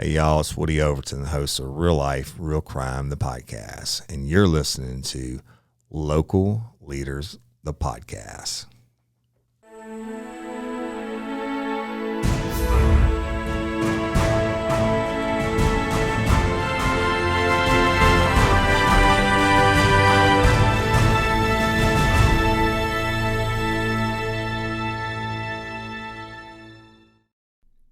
Hey y'all, it's Woody Overton, the host of Real Life, Real Crime, the podcast, and you're listening to Local Leaders, the podcast.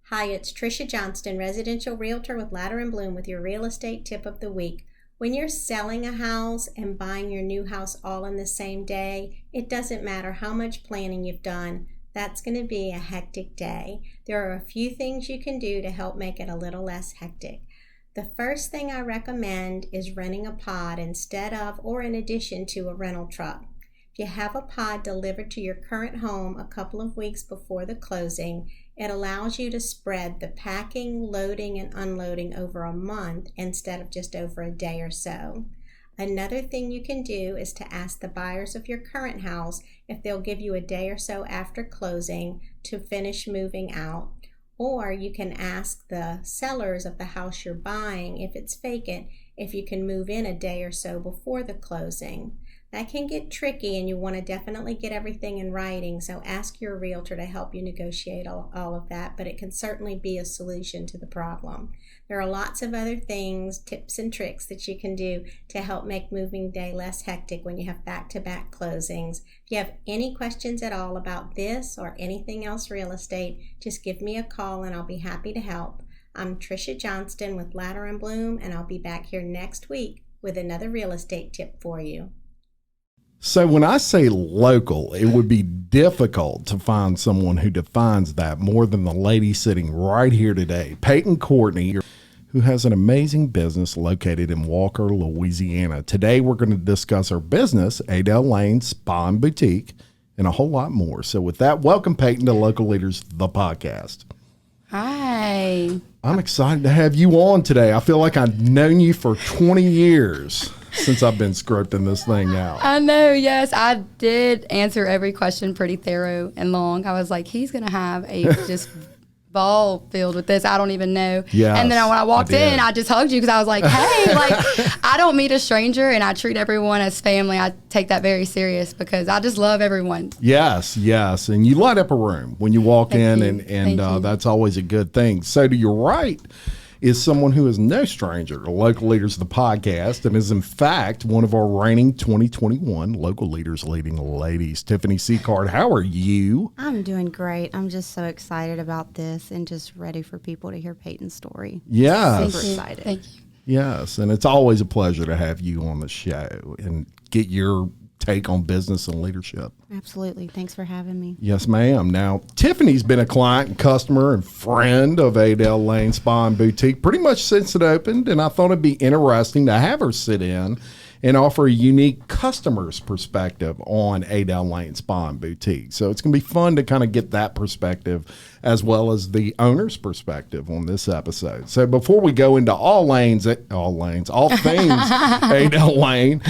Hi, it's Trisha Johnston, residential realtor with Ladder and Bloom with your real estate tip of the week. When you're selling a house and buying your new house all in the same day, it doesn't matter how much planning you've done. That's going to be a hectic day. There are a few things you can do to help make it a little less hectic. The first thing I recommend is renting a pod instead of or in addition to a rental truck. If you have a pod delivered to your current home a couple of weeks before the closing, it allows you to spread the packing, loading, and unloading over a month instead of just over a day or so. Another thing you can do is to ask the buyers of your current house if they'll give you a day or so after closing to finish moving out. Or you can ask the sellers of the house you're buying, if it's vacant, if you can move in a day or so before the closing. That can get tricky and you want to definitely get everything in writing, so ask your realtor to help you negotiate all of that, but it can certainly be a solution to the problem. There are lots of other things, tips and tricks that you can do to help make moving day less hectic when you have back-to-back closings. If you have any questions at all about this or anything else real estate, just give me a call and I'll be happy to help. I'm Trisha Johnston with Ladder and Bloom, and I'll be back here next week with another real estate tip for you. So when I say local, it would be difficult to find someone who defines that more than the lady sitting right here today, Payton Courtney, who has an amazing business located in Walker, Louisiana. Today, we're going to discuss her business, Adelle Lane Spa and Boutique, and a whole lot more. So with that, welcome, Peyton, to Local Leaders, the podcast. Hi. I'm excited to have you on today. I feel like I've known you for 20 years. Since I've been scripting this thing out. I know, yes. I did answer every question pretty thorough and long. I was like, he's going to have a just ball filled with this. I don't even know. Yes, and then when I walked in, I just hugged you because I was like, hey, I don't meet a stranger and I treat everyone as family. I take that very serious because I just love everyone. Yes. And you light up a room when you walk in and that's always a good thing. So to your right is someone who is no stranger to Local Leaders of the podcast and is, in fact, one of our reigning 2021 Local Leaders Leading Ladies. Tiffany Sicard, how are you? I'm doing great. I'm just so excited about this and just ready for people to hear Peyton's story. Yes. Super excited. Thank you. Yes, and it's always a pleasure to have you on the show and get your take on business and leadership. Absolutely. Thanks for having me. Yes, ma'am. Now, Tiffany's been a client and customer and friend of Adelle Lane Spa and Boutique pretty much since it opened, and I thought it'd be interesting to have her sit in and offer a unique customer's perspective on Adelle Lane Spa and Boutique. So it's going to be fun to kind of get that perspective as well as the owner's perspective on this episode. So before we go into all things Adelle Lane,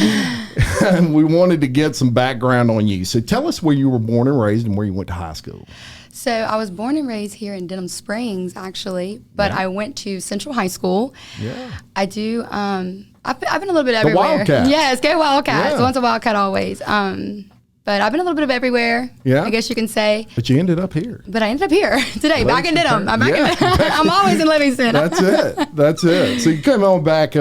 we wanted to get some background on you. So tell us where you were born and raised and where you went to high school. So I was born and raised here in Denham Springs, actually, but I went to Central High School. Yeah. I do. I've been a little bit everywhere. The Wildcats. Yes, go Wildcats. Yeah. Once a Wildcat, always. But I've been a little bit of everywhere. Yeah. I guess you can say. But you ended up here. But I ended up here today, back in Denham. I'm always in Livingston. That's it. So you came on back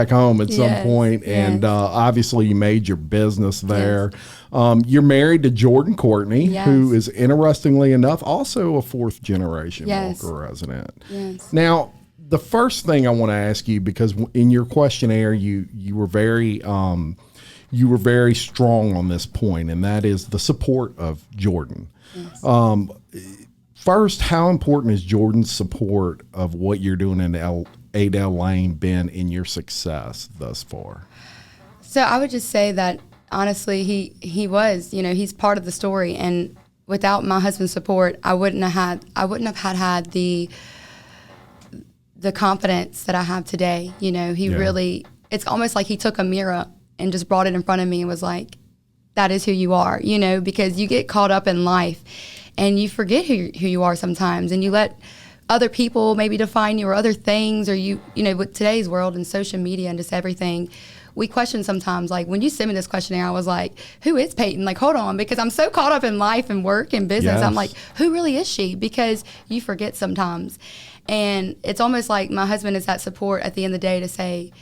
home at some point, and obviously you made your business there. Yes. You're married to Jordan Courtney, who is, interestingly enough, also a fourth generation Walker resident. Yes. Now, the first thing I want to ask you, because in your questionnaire you were very strong on this point, and that is the support of Jordan. Yes. First, how important is Jordan's support of what you're doing in Adelle Lane been in your success thus far? So I would just say that honestly, he was, he's part of the story, and without my husband's support, I wouldn't have had the confidence that I have today. He really, it's almost like he took a mirror and just brought it in front of me and was like, that is who you are, because you get caught up in life and you forget who you are sometimes, and you let other people maybe define you or other things, or with today's world and social media and just everything, we question sometimes. Like when you sent me this questionnaire, I was like, who is Peyton? Like, hold on, because I'm so caught up in life and work and business. Yes. I'm like, who really is she? Because you forget sometimes. And it's almost like my husband is that support at the end of the day to say,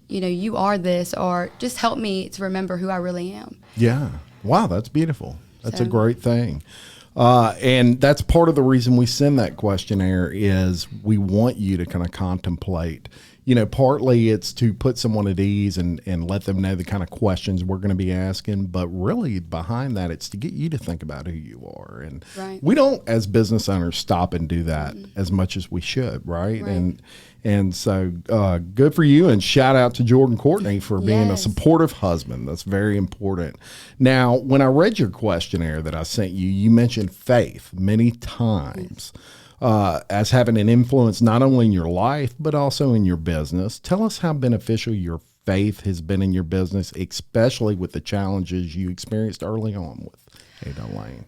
you are this, or just help me to remember who I really am. Yeah. Wow, that's beautiful. That's a great thing. And that's part of the reason we send that questionnaire is we want you to kind of contemplate. Partly it's to put someone at ease and let them know the kind of questions we're going to be asking. But really behind that, it's to get you to think about who you are. And we don't, as business owners, stop and do that as much as we should, right? And so good for you. And shout out to Jordan Courtney for being a supportive husband. That's very important. Now, when I read your questionnaire that I sent you, you mentioned faith many times. As having an influence not only in your life, but also in your business. Tell us how beneficial your faith has been in your business, especially with the challenges you experienced early on with Adelle Lane.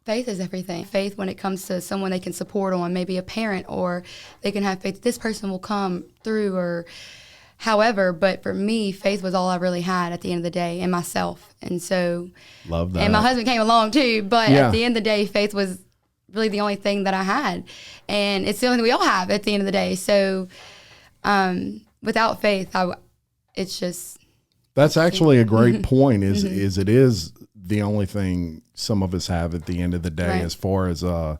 Faith is everything. Faith when it comes to someone they can support on, maybe a parent, or they can have faith that this person will come through, or however. But for me, faith was all I really had at the end of the day, in myself. And so, love that. And my husband came along too, but at the end of the day, faith was really the only thing that I had, and it's the only thing we all have at the end of the day. So without faith, it's just, that's actually a great point, is it is the only thing some of us have at the end of the day. As far as the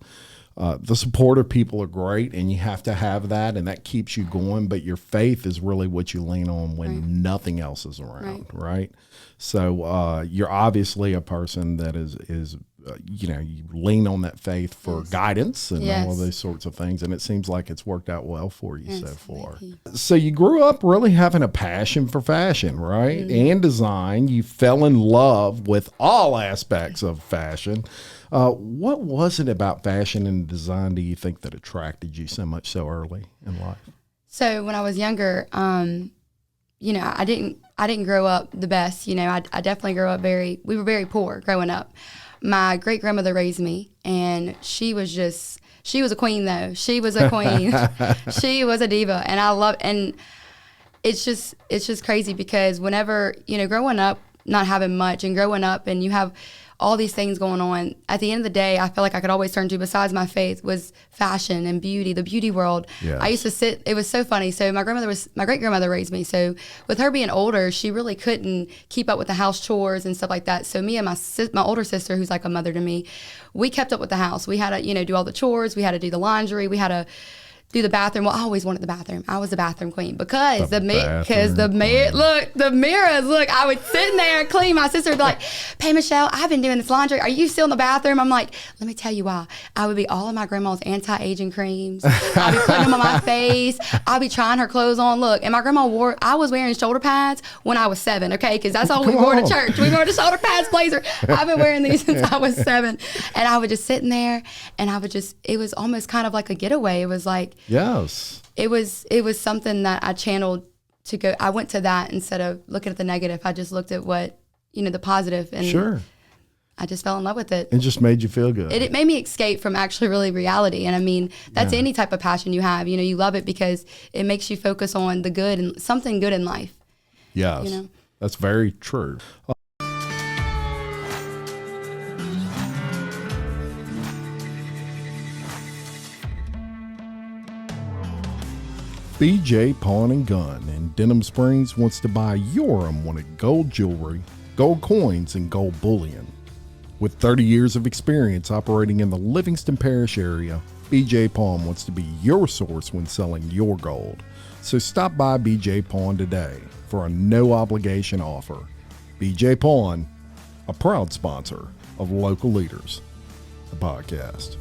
support of people are great, and you have to have that, and that keeps you going, but your faith is really what you lean on when nothing else is around, right? So you're obviously a person that is you lean on that faith for guidance and all of those sorts of things. And it seems like it's worked out well for you so far. So you grew up really having a passion for fashion, right? And design. You fell in love with all aspects of fashion. What was it about fashion and design do you think that attracted you so much so early in life? So when I was younger, I didn't grow up the best. I definitely grew up we were very poor growing up. My great grandmother raised me, and she was a queen though. She was a queen. She was a diva, and and it's just crazy because whenever, growing up, not having much, and growing up and you have all these things going on, at the end of the day, I felt like I could always turn to, besides my faith, was fashion and beauty, the beauty world. Yes. I used to sit, it was so funny. So my great grandmother raised me. So with her being older, she really couldn't keep up with the house chores and stuff like that. So me and my older sister, who's like a mother to me, we kept up with the house. We had to, do all the chores. We had to do the laundry. We had to do the bathroom. Well, I always wanted the bathroom. I was the bathroom queen because the mirrors. Look, I would sit in there and clean. My sister would be like, "Hey, Michelle, I've been doing this laundry. Are you still in the bathroom?" I'm like, "Let me tell you why." I would be all of my grandma's anti-aging creams. I'll be putting them on my face. I'll be trying her clothes on. Look, and my grandma I was wearing shoulder pads when I was 7. Okay, because that's all we wore to church. We wore the shoulder pads blazer. I've been wearing these since I was 7, and I would just sit in there, and it was almost kind of like a getaway. It was like. Yes. It was something that I channeled to go. I went to that instead of looking at the negative. I just looked at what, the positive, and I just fell in love with it. It just made you feel good. It made me escape from actually really reality. And I mean, that's any type of passion you have. You love it because it makes you focus on the good and something good in life. Yes. That's very true. BJ Pawn and Gun in Denham Springs wants to buy your unwanted gold jewelry, gold coins, and gold bullion. With 30 years of experience operating in the Livingston Parish area, BJ Pawn wants to be your source when selling your gold. So stop by BJ Pawn today for a no-obligation offer. BJ Pawn, a proud sponsor of Local Leaders, the podcast.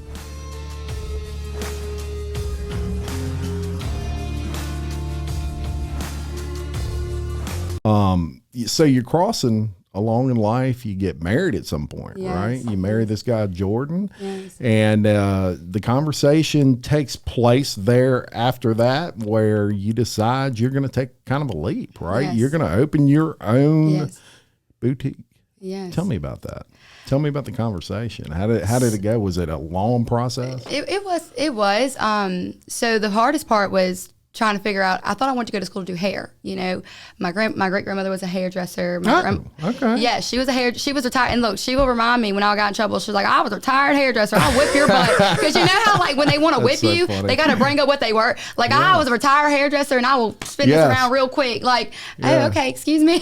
So you're crossing along in life, you get married at some point, right? You marry this guy, Jordan, and the conversation takes place there after that where you decide you're going to take kind of a leap, right? You're going to open your own boutique. Yes. Tell me about that. Tell me about the conversation. How did it go? Was it a long process? It was. So the hardest part was trying to figure out. I thought I wanted to go to school to do hair. You know, my great grandmother was a hairdresser. Okay. Yeah, she was retired. And look, she will remind me when I got in trouble. She's like, I was a retired hairdresser. I'll whip your butt. Because you know how like when they want to whip so you, funny. they got to bring up what they were. Like I was a retired hairdresser, and I will spin this around real quick. Like, oh, okay, excuse me.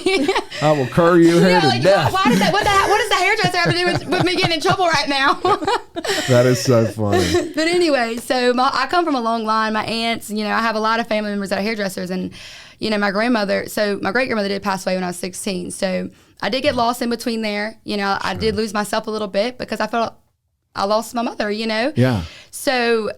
I will curl your hair to death. Why does that? What does the hairdresser have to do with me getting in trouble right now? That is so funny. But anyway, so I come from a long line. My aunts, you know, I have a lot of family members that are hairdressers, and you know, my great grandmother did pass away when I was 16. So I did get lost in between there. You know, I did lose myself a little bit because I felt I lost my mother, you know? Yeah. So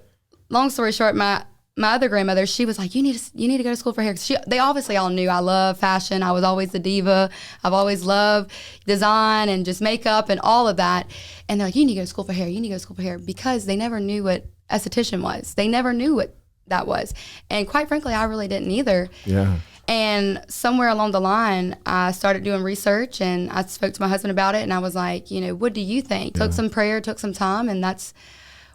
long story short, my other grandmother, she was like, you need to go to school for hair. They obviously all knew I love fashion. I was always the diva. I've always loved design and just makeup and all of that. And they're like, you need to go to school for hair. You need to go to school for hair, because they never knew what esthetician was. They never knew what that was. And quite frankly, I really didn't either. Yeah. And somewhere along the line, I started doing research, and I spoke to my husband about it, and I was like, you know, what do you think? Took some prayer, took some time, and that's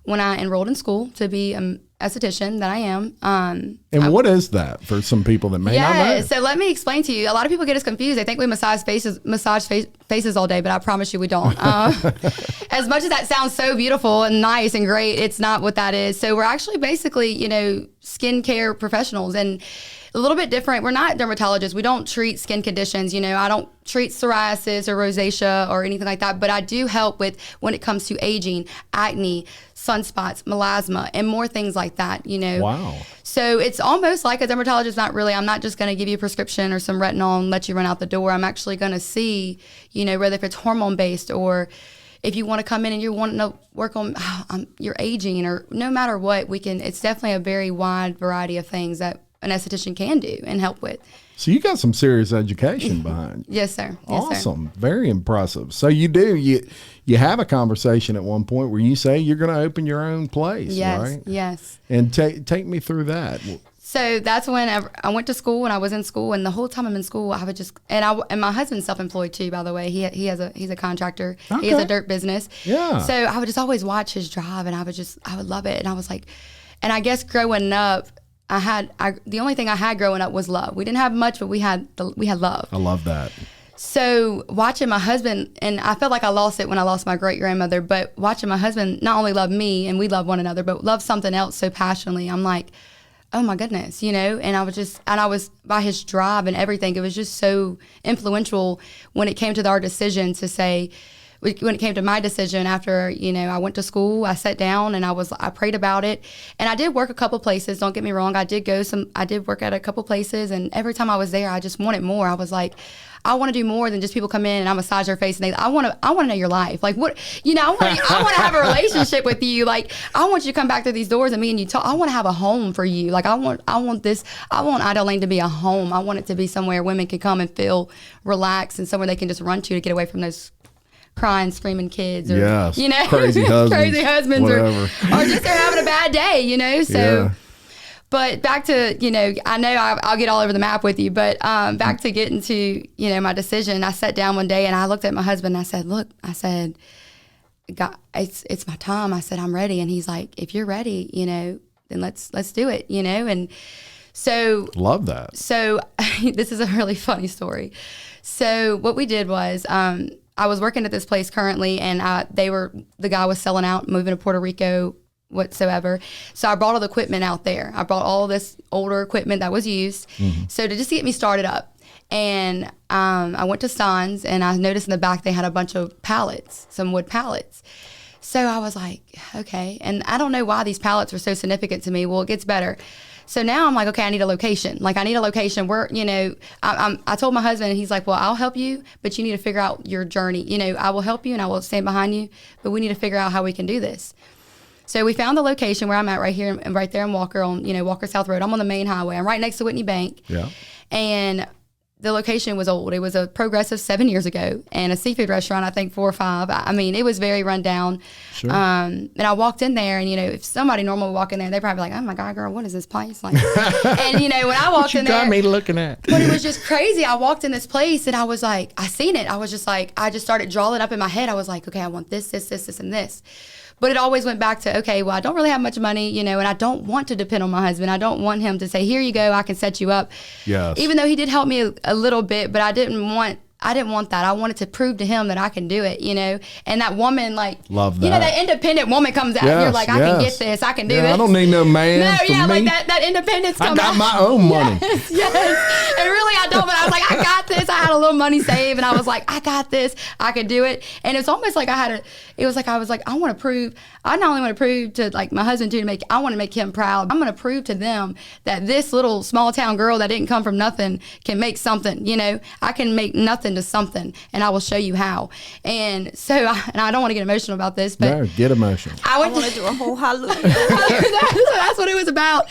when I enrolled in school to be an esthetician that I am. And what is that for some people that may not know? So let me explain to you. A lot of people get us confused. They think we massage faces all day, but I promise you we don't. As much as that sounds so beautiful and nice and great, it's not what that is. So we're actually basically, you know, skincare professionals, and a little bit different. We're not dermatologists. We don't treat skin conditions. You know, I don't treat psoriasis or rosacea or anything like that, but I do help with when it comes to aging, acne, sunspots, melasma, and more things like that, you know. Wow. So it's almost like a dermatologist. Not really. I'm not just going to give you a prescription or some retinol and let you run out the door. I'm actually going to see, you know, whether if it's hormone based or if you want to come in and you want to work on your aging, or no matter what, we can. It's definitely a very wide variety of things that an esthetician can do and help with. So you got some serious education behind you. Yes, sir. Yes, awesome. Sir. Very impressive. So you have a conversation at one point where you say you're going to open your own place, yes, right? Yes. And take me through that. So that's when I went to school, and I was in school, and the whole time I'm in school, I would just, and my husband's self-employed too, by the way. He's a contractor. Okay. He has a dirt business. Yeah. So I would just always watch his drive, and I would love it. And I was like, and I guess growing up, the only thing I had growing up was love. We didn't have much, but we had love. I love that. So watching my husband, and I felt like I lost it when I lost my great grandmother, but watching my husband not only love me and we love one another, but love something else so passionately, I'm like, oh my goodness, you know. And I was by his drive and everything. It was just so influential when it came to our decision to say, when it came to my decision after, you know, I went to school, I sat down and I prayed about it. And I did work a couple places, don't get me wrong. I did work at a couple places, and every time I was there, I just wanted more. I was like, I want to do more than just people come in and I massage their face and I want to know your life. Like what, you know, I want to have a relationship with you. Like I want you to come back through these doors and me and you talk. I want to have a home for you. Like I want Adelle Lane to be a home. I want it to be somewhere women can come and feel relaxed, and somewhere they can just run to get away from those crying, screaming kids, or yes, you know, crazy husbands, or just they're having a bad day, you know. So, yeah. But back to, you know, I know I'll get all over the map with you, but back to getting to, you know, my decision. I sat down one day and I looked at my husband and I said, "Look," I said, "God, it's my time." I said, "I'm ready," and he's like, "If you're ready, you know, then let's do it," you know, and so love that. So this is a really funny story. So what we did was. I was working at this place currently, and the guy was selling out, moving to Puerto Rico, whatsoever. So I brought all the equipment out there. I brought all this older equipment that was used. Mm-hmm. So to just get me started up. And I went to Stein's, and I noticed in the back they had a bunch of pallets, some wood pallets. So I was like, okay. And I don't know why these pallets were so significant to me. Well, it gets better. So now I'm like, okay, I need a location. Like I need a location where, you know, I told my husband, and he's like, well, I'll help you, but you need to figure out your journey. You know, I will help you and I will stand behind you, but we need to figure out how we can do this. So we found the location where I'm at right here, right there in Walker on, you know, Walker South Road. I'm on the main highway. I'm right next to Whitney Bank. Yeah. And the location was old. It was a Progressive 7 years ago, and a seafood restaurant, I think 4 or 5. I mean, it was very run down. Sure. And I walked in there, and, if somebody normal would walk in there, they'd probably be like, oh, my God, girl, what is this place? Like, and, when I walked in there. What you got me looking at? But it was just crazy. I walked in this place, and I was like, I seen it. I was just like, I just started drawing it up in my head. I was like, okay, I want this, and this. But it always went back to, okay, well, I don't really have much money, and I don't want to depend on my husband. I don't want him to say, here you go, I can set you up. Yes. Even though he did help me a little bit, but I didn't want that. I wanted to prove to him that I can do it, And that woman, like, love that. That independent woman comes out, and you're like, I can get this, I can do this. I don't need no man. No, for me. like that independence comes out. I got my own money. Yes. And really, I don't, but I was like, I got this. I had a little money saved, and I was like, I got this. I can do it. And it's almost like I want to prove, I not only want to prove to, like, my husband, too, I want to make him proud. I'm going to prove to them that this little small town girl that didn't come from nothing can make something, I can make nothing to something, and I will show you how. And so, I don't want to get emotional about this, but no, get emotional. I want to do a whole hallelujah. That's what it was about.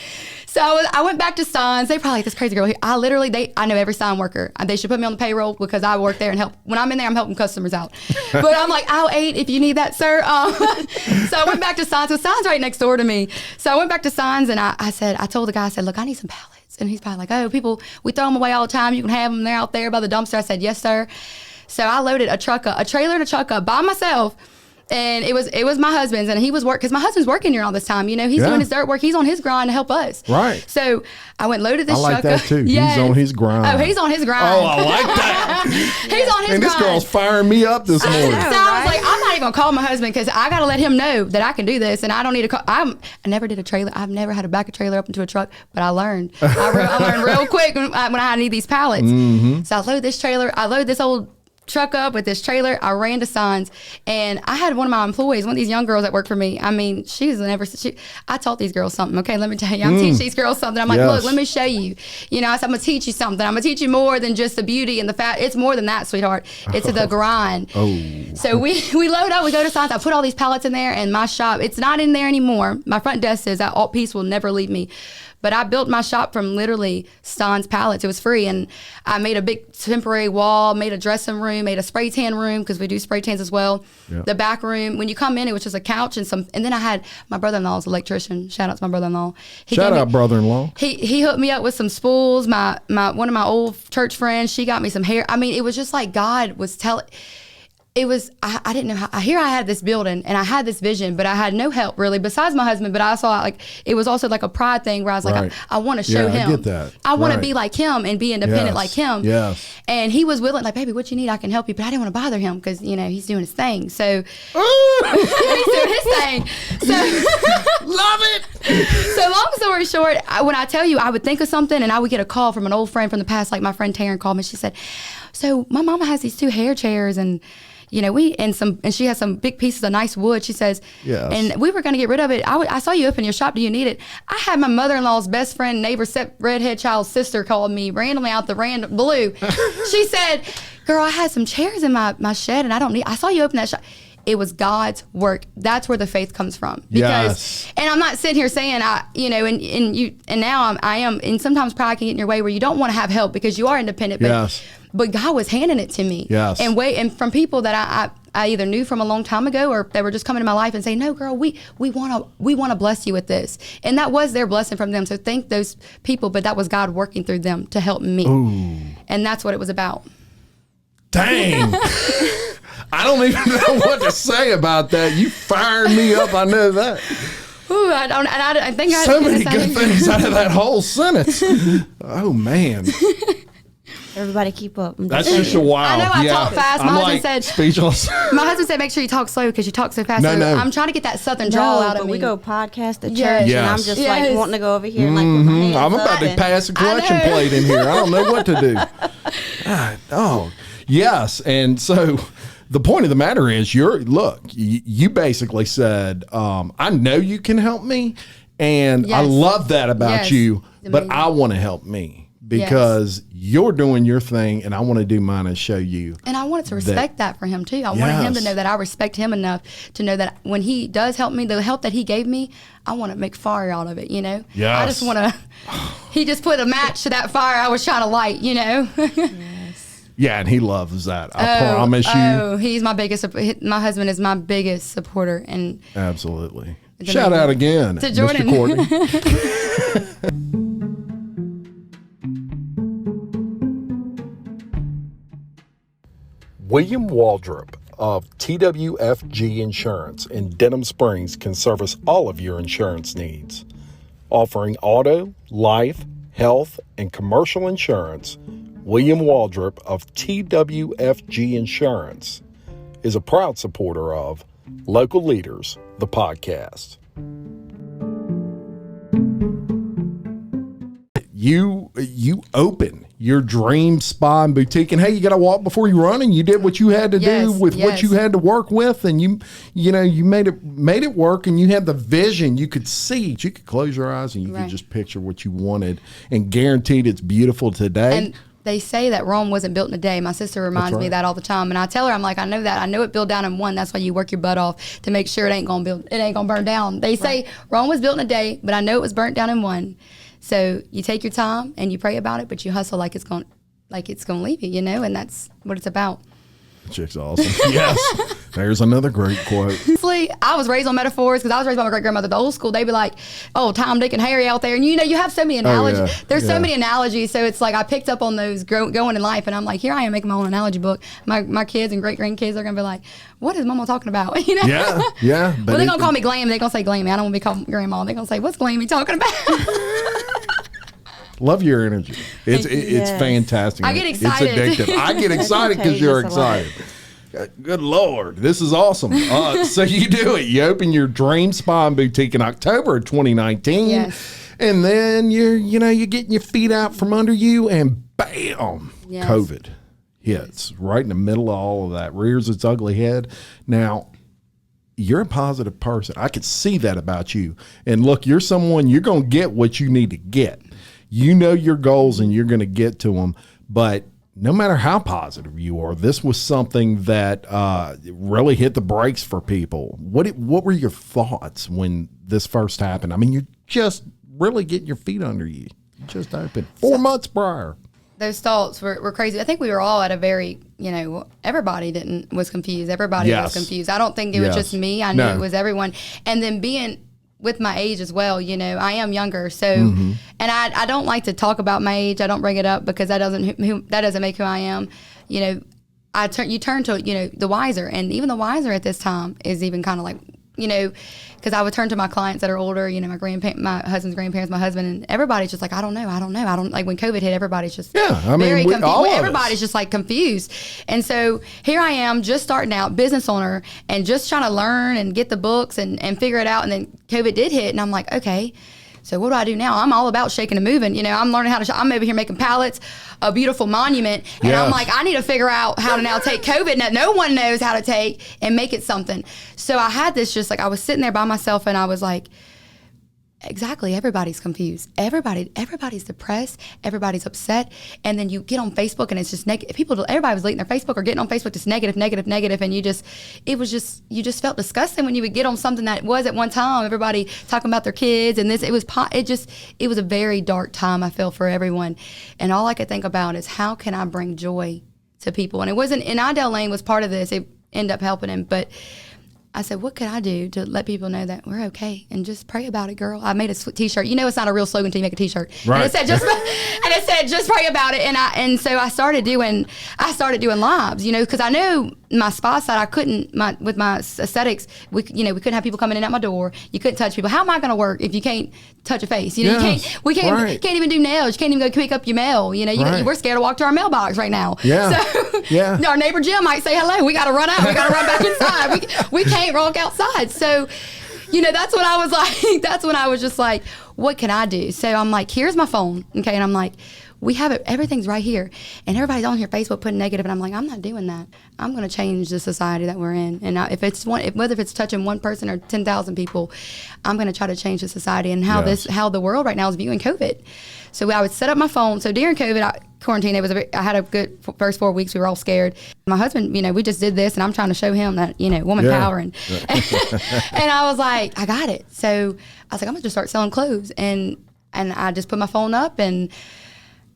So I went back to Signs. They probably like, this crazy girl here. I know every sign worker. They should put me on the payroll because I work there and help. When I'm in there, I'm helping customers out. But I'm like, I'll aid if you need that, sir. So I went back to Signs. So Signs right next door to me. So I went back to Signs, and I told the guy, I said, look, I need some pallets. And he's probably like, oh, people, we throw them away all the time. You can have them. They're out there by the dumpster. I said, yes, sir. So I loaded a trailer and a truck up by myself. And it was my husband's, and he was because my husband's working here all this time. He's doing his dirt work. He's on his grind to help us. Right. So I went loaded this truck up. I like that too. Yes. He's on his grind. Oh, he's on his grind. Oh, I like that. He's on his grind. This girl's firing me up this morning. So I was like, I'm not even gonna call my husband because I gotta let him know that I can do this, and I don't need to call. I never did a trailer. I've never had to back a trailer up into a truck, but I learned. I learned real quick when I need these pallets. Mm-hmm. So I load this trailer. I load this old truck up with this trailer. I ran to Signs, and I had one of my employees, one of these young girls that work for me. I mean, I taught these girls something. Okay, let me tell you, I'm teaching these girls something. I'm like, look, let me show you. I said, I'm gonna teach you something. I'm gonna teach you more than just the beauty and the fat. It's more than that, sweetheart. It's the grind. So we load up. We go to Signs. I put all these pallets in there, and my shop, it's not in there anymore. My front desk says that alt piece will never leave me. But I built my shop from literally Stan's pallets. It was free. And I made a big temporary wall, made a dressing room, made a spray tan room because we do spray tans as well. Yep. The back room, when you come in, it was just a couch and then I had my brother-in-law was an electrician. Shout out to my brother-in-law. Shout out brother-in-law. He hooked me up with some spools. My one of my old church friends, she got me some hair. I mean, it was just like God was telling. It was, I didn't know how, here I had this building and I had this vision, but I had no help really besides my husband. But I saw it was also like a pride thing where I was like, I want to show him. I get that. I want to be like him and be independent like him. Yes. And he was willing, like, baby, what you need, I can help you. But I didn't want to bother him because, he's doing his thing. So he's doing his thing. So love it. So long story short, when I tell you, I would think of something and I would get a call from an old friend from the past, like my friend Taryn called me. She said, so my mama has these 2 hair chairs and and she has some big pieces of nice wood. She says, yes. And we were going to get rid of it. I saw you open your shop. Do you need it? I had my mother-in-law's best friend, neighbor, redhead child's sister called me randomly out the random blue. She said, girl, I had some chairs in my shed and I saw you open that shop. It was God's work. That's where the faith comes from. Because, and I'm not sitting here saying, and now I am, and sometimes pride can get in your way where you don't want to have help because you are independent. But God was handing it to me. Yes. And from people that I either knew from a long time ago or they were just coming to my life and saying, no, girl, we want to bless you with this. And that was their blessing from them. So thank those people, but that was God working through them to help me. Ooh. And that's what it was about. Dang. I don't even know what to say about that. You fired me up. I know that. Ooh, I think so many good things out of that whole sentence. Oh, man. Everybody keep up. That's just a wow. I know I talk fast. My husband said speechless. My husband said make sure you talk slow because you talk so fast. No. I'm trying to get that southern drawl out of me. We go podcast at church and I'm just like wanting to go over here and like put my hands I'm about to pass a collection plate in here. I don't know what to do. Oh, yes. And so the point of the matter is you basically said, I know you can help me and I love that about you, but I want to help me. Because you're doing your thing and I want to do mine and show you. And I wanted to respect that for him too. I wanted him to know that I respect him enough to know that when he does help me, the help that he gave me, I want to make fire out of it, Yes. I just want to, he just put a match to that fire I was trying to light, Yeah, and he loves that. I promise you. Oh, he's my biggest. My husband is my biggest supporter, and absolutely. Shout out again to Jordan. Mr. Courtney. William Waldrop of TWFG Insurance in Denham Springs can service all of your insurance needs. Offering auto, life, health, and commercial insurance, William Waldrop of TWFG Insurance is a proud supporter of Local Leaders, the podcast. You open your dream spa and boutique, and hey, you got to walk before you run, and you did what you had to do with what you had to work with, and you made it work, and you had the vision. You could see it. You could close your eyes and you could just picture what you wanted, and guaranteed it's beautiful today. And they say that Rome wasn't built in a day. My sister reminds me of that all the time, and I tell her, I'm like, I know that. I know it built down in one. That's why you work your butt off to make sure it ain't gonna burn down. They say Rome was built in a day, but I know it was burnt down in one. So you take your time and you pray about it, but you hustle like it's going to leave you, and that's what it's about. Chick's awesome. Yes. There's another great quote. Honestly, I was raised on metaphors because I was raised by my great grandmother. The old school, they'd be like, "Oh, Tom, Dick, and Harry out there," and you have so many analogies. Oh, yeah. There's so many analogies, so it's like I picked up on those going in life, and I'm like, here I am making my own analogy book. My kids and great grandkids are gonna be like, "What is Mama talking about?" Yeah, yeah. Well, they're gonna call me Glam. They're gonna say Glammy. I don't want to be called Grandma. They're gonna say, "What's Glammy talking about?" Love your energy. It's fantastic. I get excited. It's addictive. I get excited because you're excited. Good Lord, this is awesome. So you do it. You open your dream spa and boutique in October of 2019. Yes. And then you're getting your feet out from under you, and bam, COVID hits right in the middle of all of that, rears its ugly head. Now, you're a positive person. I can see that about you. And look, you're someone, you're going to get what you need to get. You know your goals and you're going to get to them. But no matter how positive you are, this was something that really hit the brakes for people. What were your thoughts when this first happened? I mean, you're just really getting your feet under you. You just opened 4 months prior. Those thoughts were crazy. I think we were all at a very, everybody was confused. Everybody was confused. I don't think it was just me. I knew it was everyone. And then being with my age as well, I am younger. So, and I don't like to talk about my age. I don't bring it up because that doesn't make who I am. You turn to, the wiser, and even the wiser at this time is even kind of like, because I would turn to my clients that are older, my husband's grandparents, my husband, and everybody's just like, I don't know. Like when COVID hit, everybody's just very confused. Everybody's just like confused. And so here I am just starting out, business owner, and just trying to learn and get the books and figure it out. And then COVID did hit, and I'm like, okay, so what do I do now? I'm all about shaking and moving. I'm learning how to I'm over here making pallets, a beautiful monument. And I'm like, I need to figure out how to now take COVID that no one knows how to take and make it something. So I had this just like, I was sitting there by myself and I was like, exactly, everybody's confused. Everybody's depressed. Everybody's upset. And then you get on Facebook and it's just negative. Everybody was deleting their Facebook or getting on Facebook just negative. And you just felt disgusting when you would get on something that was at one time, everybody talking about their kids and this, it was a very dark time I feel for everyone. And all I could think about is how can I bring joy to people? And it wasn't, and Adelle Lane was part of this. It ended up helping him, but I said, what could I do to let people know that we're okay and just pray about it, girl? I made a T-shirt. It's not a real slogan until you make a T-shirt. Right. And it said just pray about it. And so I started doing lives, because I knew my spa side, I couldn't, with my aesthetics, we couldn't have people coming in at my door. You couldn't touch people. How am I going to work if you can't touch a face? We can't even do nails. You can't even go pick up your mail. We're scared to walk to our mailbox right now. Yeah. So our neighbor Jim might say hello. We got to run out. We got to run back inside. We can't walk outside. So, that's what I was like. That's when I was just like, what can I do? So I'm like, here's my phone. Okay. And I'm like, we have it. Everything's right here. And everybody's on here, Facebook putting negative. And I'm like, I'm not doing that. I'm going to change the society that we're in. And whether if it's touching one person or 10,000 people, I'm going to try to change the society and how the world right now is viewing COVID. So I would set up my phone. So during COVID, quarantine, I had a good first 4 weeks. We were all scared. My husband, we just did this, and I'm trying to show him that, woman power. And I was like, I got it. So I was like, I'm going to just start selling clothes. And I just put my phone up, and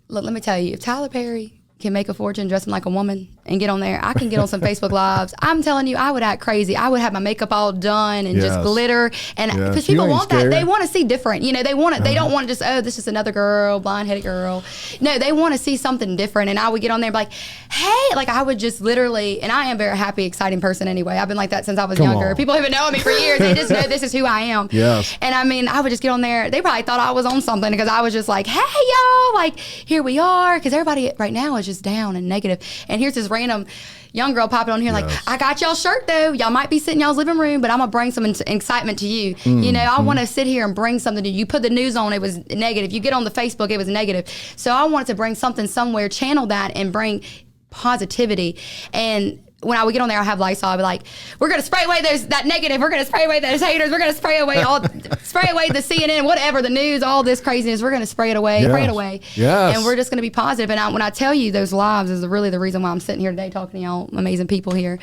look, let me tell you, if Tyler Perry can make a fortune dressing like a woman and get on there. I can get on some Facebook Lives. I'm telling you, I would act crazy. I would have my makeup all done and just glitter. And because people want that. They want to see different. You know, they want it. They don't want to just, oh, this is another girl, blonde-headed girl. No, they want to see something different. And I would get on there and be like, hey, like I would just literally, and I am a very happy, exciting person anyway. I've been like that since I was younger. People have been knowing me for years. They just know this is who I am. Yes. And I mean, I would just get on there. They probably thought I was on something because I was just like, hey, y'all, like, here we are. Because everybody right now is just down and negative. And here's this random young girl popping on here like, I got y'all shirt though. Y'all might be sitting in y'all's living room, but I'm going to bring some excitement to you. You know, I want to sit here and bring something to you. You put the news on, it was negative. You get on the Facebook, it was negative. So I wanted to bring something somewhere, channel that and bring positivity. And when I would get on there, I have Lysol. I'd be like, we're going to spray away that negative. We're going to spray away those haters. We're going to spray away the CNN, whatever, the news, all this craziness. We're going to spray it away, spray it away. Yes. And we're just going to be positive. And when I tell you those lives is really the reason why I'm sitting here today talking to y'all amazing people here.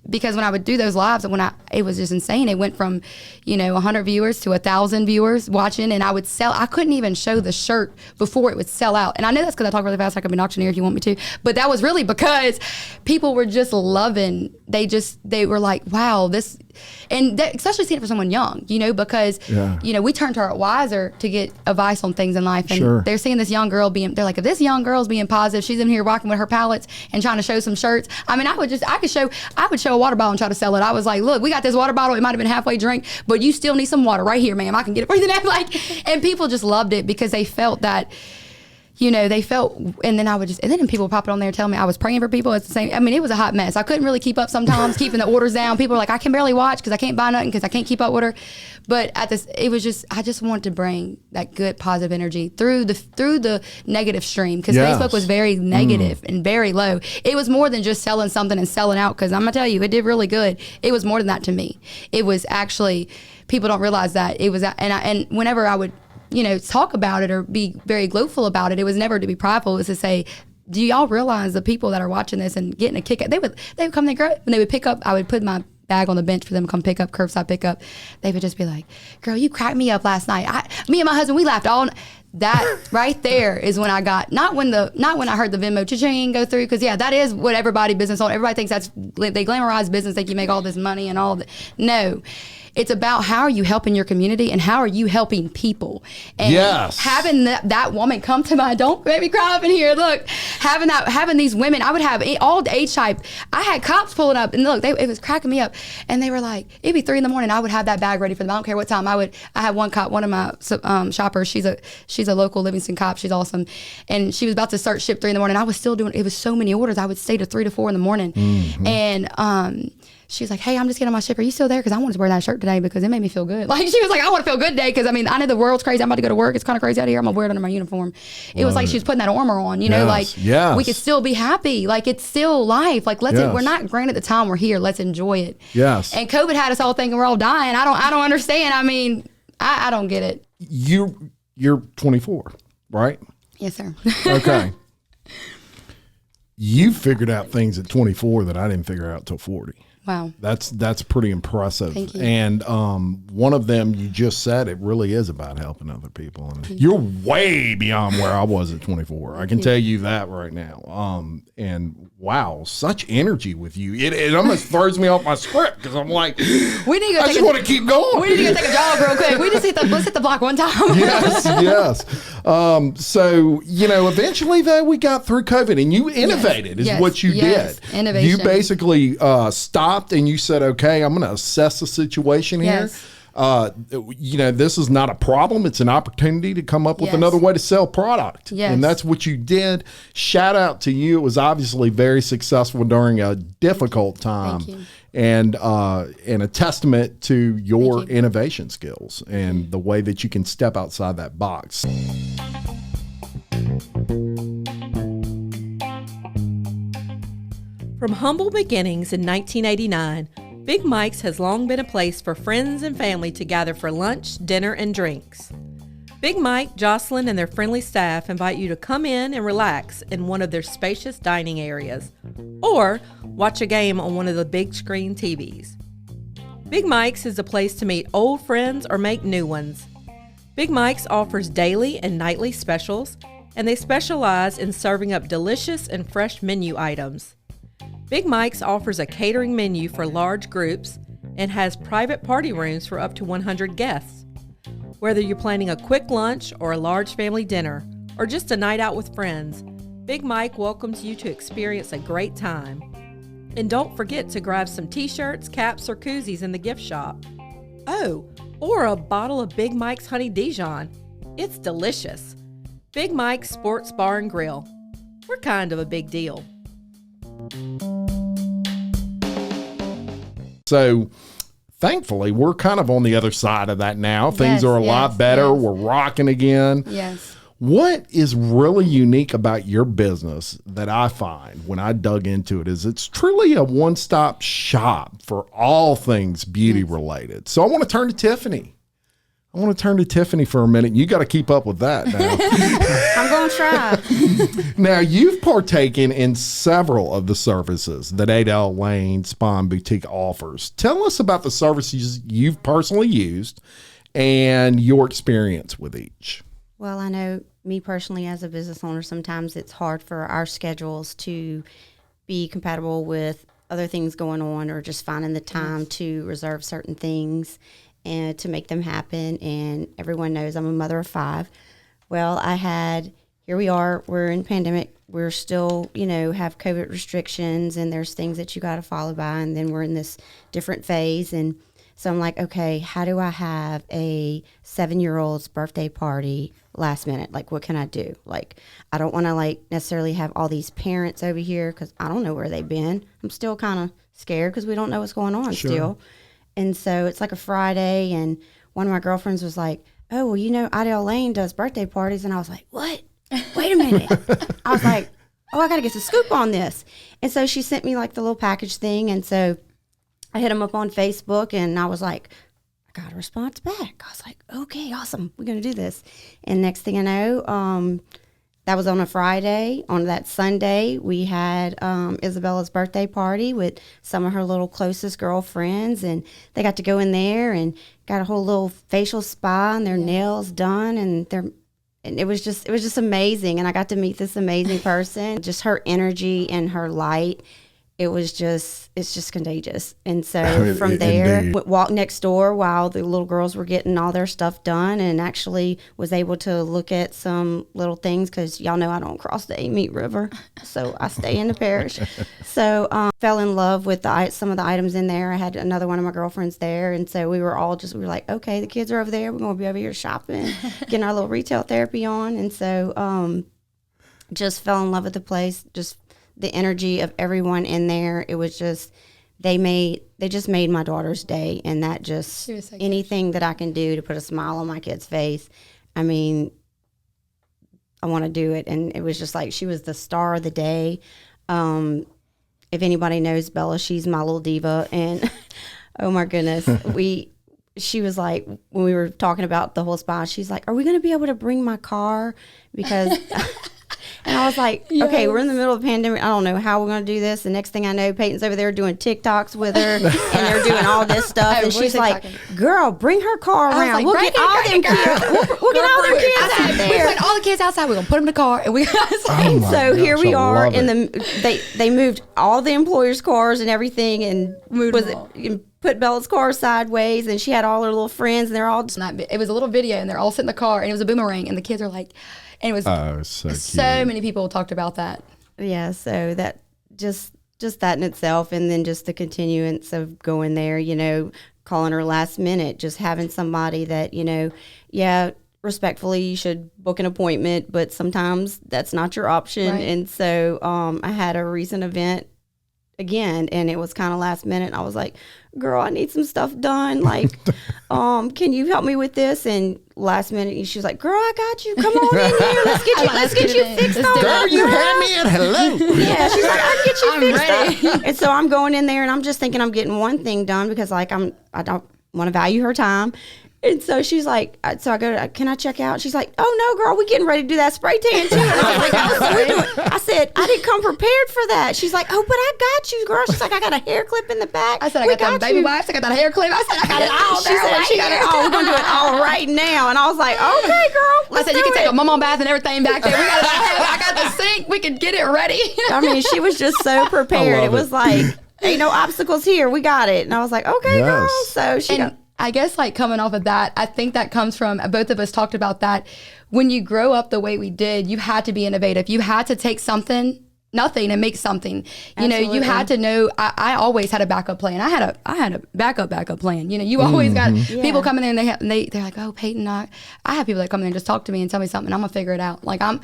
Because when I would do those lives, it was just insane. It went from, 100 viewers to 1,000 viewers watching, and I couldn't even show the shirt before it would sell out. And I know that's because I talk really fast. I could be an auctioneer if you want me to, but that was really because people were just loving. They were like, wow, this, and especially seeing it for someone young, because we turn to our wiser to get advice on things in life, and they're seeing this young girl they're like, if this young girl's being positive, she's in here rocking with her pallets and trying to show some shirts. I mean, I would show a water bottle and try to sell it. I was like, look, we got this water bottle. It might have been halfway drink, but you still need some water right here, ma'am. I can get it for you. And people just loved it because they felt that, and then people would pop it on there telling me I was praying for people. It's the same. I mean, it was a hot mess. I couldn't really keep up sometimes, keeping the orders down. People were like, I can barely watch because I can't buy nothing because I can't keep up with her. But I just wanted to bring that good positive energy through the negative stream, because Facebook was very negative and very low. It was more than just selling something and selling out, because I'm gonna tell you, it did really good. It was more than that to me. It was actually, people don't realize that it was, and whenever I would talk about it or be very gloatful about it, it was never to be prideful. It was to say, do y'all realize the people that are watching this and getting a kick out? They would come there, when they would pick up, I would put my bag on the bench for them to come pick up, curbside pick up. They would just be like, girl, you cracked me up last night. Me and my husband, we laughed all night. That right there is when I got, not when I heard the Venmo cha-ching go through, because that is what everybody business on. Everybody thinks they glamorize business, think you make all this money and all that. No. It's about how are you helping your community and how are you helping people. And having that woman come to don't make me cry up in here. Look, having these women, I would have all the age type. I had cops pulling up, and look, it was cracking me up. And they were like, it'd be 3 a.m. I would have that bag ready for them. I don't care what time. I had one cop, one of my shoppers. She's a local Livingston cop. She's awesome. And she was about to start ship 3 a.m. I was still doing. It was so many orders. I would stay to 3 to 4 in the morning. Mm-hmm. And she was like, hey, I'm just getting on my ship. Are you still there? Because I wanted to wear that shirt today because it made me feel good. Like, she was like, I want to feel good today because, I know the world's crazy. I'm about to go to work. It's kind of crazy out here. I'm going to wear it under my uniform. It was like she was putting that armor on, we could still be happy. Like, it's still life. Like, we're not granted the time we're here. Let's enjoy it. Yes. And COVID had us all thinking we're all dying. I don't understand. I don't get it. You're 24, right? Yes, sir. Okay. You figured out things at 24 that I didn't figure out till 40. Wow. That's pretty impressive. Thank you. And one of them, you just said, it really is about helping other people. And you're way beyond where I was at 24. I can tell you that right now. And wow, such energy with you. It almost throws me off my script because I'm like, I just want to keep going. We need to go take a jog real quick. Let's hit the block one time. Yes. So, eventually though, we got through COVID and you innovated is what you did. Innovation. You basically stopped and you said, okay, I'm going to assess the situation here. This is not a problem. It's an opportunity to come up with another way to sell product. Yes. And that's what you did. Shout out to you. It was obviously very successful during a difficult time. Thank you. And a testament to your innovation skills and the way that you can step outside that box. From humble beginnings in 1989, Big Mike's has long been a place for friends and family to gather for lunch, dinner, and drinks. Big Mike, Jocelyn, and their friendly staff invite you to come in and relax in one of their spacious dining areas, or watch a game on one of the big screen TVs. Big Mike's is a place to meet old friends or make new ones. Big Mike's offers daily and nightly specials, and they specialize in serving up delicious and fresh menu items. Big Mike's offers a catering menu for large groups and has private party rooms for up to 100 guests. Whether you're planning a quick lunch or a large family dinner, or just a night out with friends, Big Mike welcomes you to experience a great time. And don't forget to grab some t-shirts, caps, or koozies in the gift shop. Oh, or a bottle of Big Mike's Honey Dijon. It's delicious. Big Mike's Sports Bar and Grill. We're kind of a big deal. So thankfully, we're kind of on the other side of that now. Things are a lot better. Yes. We're rocking again. Yes. What is really unique about your business that I find when I dug into it is it's truly a one-stop shop for all things beauty related. So I want to turn to Tiffany. For a minute. You got to keep up with that now. I'm going to try. Now, you've partaken in several of the services that Adelle Lane Spa and Boutique offers. Tell us about the services you've personally used and your experience with each. Well, I know me personally as a business owner, sometimes it's hard for our schedules to be compatible with other things going on or just finding the time to reserve certain things and to make them happen. And everyone knows I'm a mother of 5. Well, here we are, we're in pandemic. We're still, have COVID restrictions and there's things that you got to follow by. And then we're in this different phase. And so I'm like, okay, how do I have a 7-year-old's birthday party last minute? Like, what can I do? Like, I don't want to necessarily have all these parents over here because I don't know where they've been. I'm still kind of scared because we don't know what's going on still. And so it's like a Friday, and one of my girlfriends was like, oh, well, Adelle Lane does birthday parties. And I was like, what? Wait a minute. I was like, oh, I got to get the scoop on this. And so she sent me the little package thing. And so I hit them up on Facebook, and I was like, I got a response back. I was like, okay, awesome. We're going to do this. And next thing I know, that was on a Friday. On that Sunday, we had Isabella's birthday party with some of her little closest girlfriends, and they got to go in there and got a whole little facial spa and their nails done, and it was just amazing. And I got to meet this amazing person. Just her energy and her light. It's just contagious. And so from there, walked next door while the little girls were getting all their stuff done, and actually was able to look at some little things because y'all know I don't cross the Amite River, so I stay in the parish. So fell in love with some of the items in there. I had another one of my girlfriends there, and so we were like, okay, the kids are over there. We're going to be over here shopping, getting our little retail therapy on. And so just fell in love with the place, just the energy of everyone in there. It was just, they just made my daughter's day. And that just, anything that I can do to put a smile on my kid's face, I mean, I want to do it. And it was just like, she was the star of the day. If anybody knows Bella, she's my little diva. And oh my goodness, she was like, when we were talking about the whole spa, she's like, are we going to be able to bring my car? Because and I was like, okay, we're in the middle of a pandemic. I don't know how we're going to do this. The next thing I know, Peyton's over there doing TikToks with her, and they're doing all this stuff. And she's like, girl, bring her car around. We'll get all them kids. We'll get all them kids out there. We'll put all the kids outside. We're going to put them in the car. And so here we are. They moved all the employers' cars and everything, and put Bella's car sideways, and she had all her little friends, and they're all. It was a little video, and they're all sitting in the car, and it was a boomerang, and the kids are like. And it was so many people talked about that. Yeah, so that just that in itself, and then just the continuance of going there, calling her last minute, just having somebody that, respectfully, you should book an appointment, but sometimes that's not your option. Right. And so I had a recent event again, and it was kind of last minute. I was like, girl, I need some stuff done. Like, can you help me with this? And last minute, she was like, girl, I got you. Come on in here. Let's get you fixed on. Girl, you had me at hello. Yeah, she's like, I can get you fixed up. And so I'm going in there, and I'm just thinking I'm getting one thing done because, I don't want to value her time. And so she's like, so I go, can I check out? She's like, oh no, girl, we getting ready to do that spray tan too. And I was like, oh, so we're doing. I said, I didn't come prepared for that. She's like, oh, but I got you, girl. She's like, I got a hair clip in the back. I said, I got that baby wipes. I got that hair clip. I said, I got it all. She said, she got it all. We're going to do it all right now. And I was like, okay, girl. I said, you can take a mama bath and everything back there. We got it all. I got the sink. We can get it ready. I mean, she was just so prepared. It was like, ain't no obstacles here. We got it. And I was like, okay, girl. So she got. I guess like coming off of that, I think that comes from, both of us talked about that. When you grow up the way we did, you had to be innovative. You had to take nothing and make something. You know, you had to know, I always had a backup plan. I had a backup plan. You know, you always got people coming in and they're like, oh, Peyton, I have people that come in and just talk to me and tell me something. I'm gonna figure it out. Like I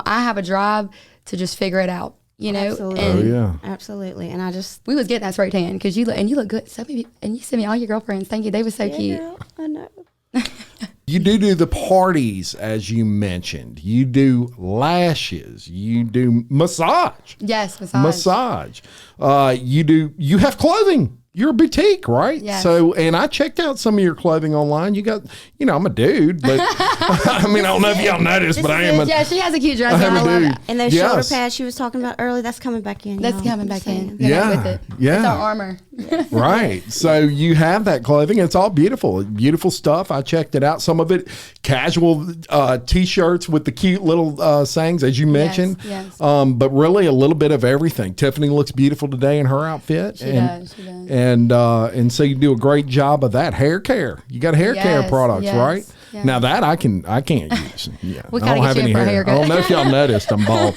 have a drive to just figure it out. You know, absolutely. Absolutely. And we was getting that spray tan because you look good. And you sent me all your girlfriends. Thank you. They were so cute. Girl, I know. You do the parties, as you mentioned. You do lashes. You do massage. Yes, massage. You have clothing. You're a boutique, right? Yes. So, and I checked out some of your clothing online. You got, I'm a dude, but I mean, I don't know if y'all noticed, but I am a Yeah, she has a cute dress. I am a dude. And those shoulder pads she was talking about earlier, that's coming back in. That's coming back in. Yeah. With it. Yeah. It's our armor. Right. So you have that clothing. It's all beautiful. Beautiful stuff. I checked it out. Some of it casual T-shirts with the cute little sayings, as you mentioned. Yes. But really a little bit of everything. Tiffany looks beautiful today in her outfit. She does. And so you do a great job of that. Hair care. You got hair care products, right? Yes. Now that I can't use. Yeah. We I don't have any hair. I don't know if y'all noticed I'm bald.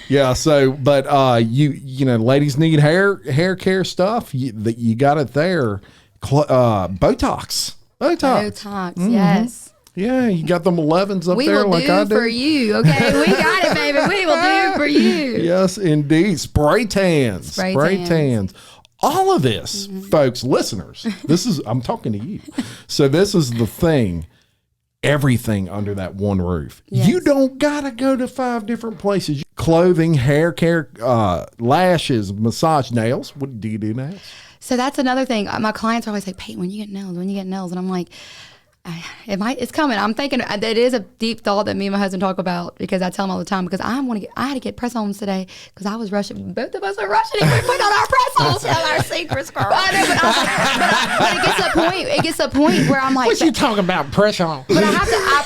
Yeah, so but you know, ladies need hair care stuff. You got it there. Botox. Yes. Yeah, you got them 11s up there like I do. We will do for you, okay? We got it, baby. We will do for you. Yes, indeed. Spray tans. Spray tans. All of this, folks, listeners, I'm talking to you. So this is the thing. Everything under that one roof. Yes. You don't gotta go to 5 different places. Clothing, hair care, lashes, massage, nails. What do you do nails? So that's another thing. My clients are always like, Peyton, when you get nails, and I'm like, it's coming. I'm thinking it is a deep thought that me and my husband talk about, because I tell him all the time, because I had to get press-ons today because I was rushing. Both of us are rushing and we put on our press-ons. Tell our secrets, girl. I know, but it gets to a point where I'm like, what you talking about, press-on? But I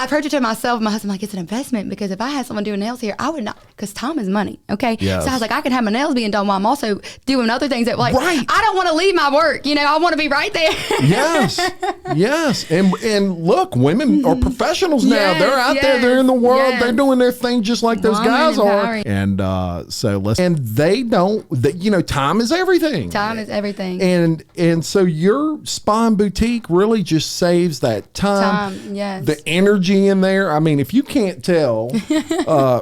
approach it to myself. My husband's like, it's an investment, because if I had someone doing nails here, I would not, because time is money. Okay. Yes. So I was like, I can have my nails being done while I'm also doing other things that right. I don't want to leave my work. You know, I want to be right there. Yes. And look, women are professionals now. Yes, they're out there. They're in the world. yes. They're doing their thing just like those guys are. And they don't. Time is everything. Time is everything. And so your spa and boutique really just saves that time. Yes. The energy in there. I mean, if you can't tell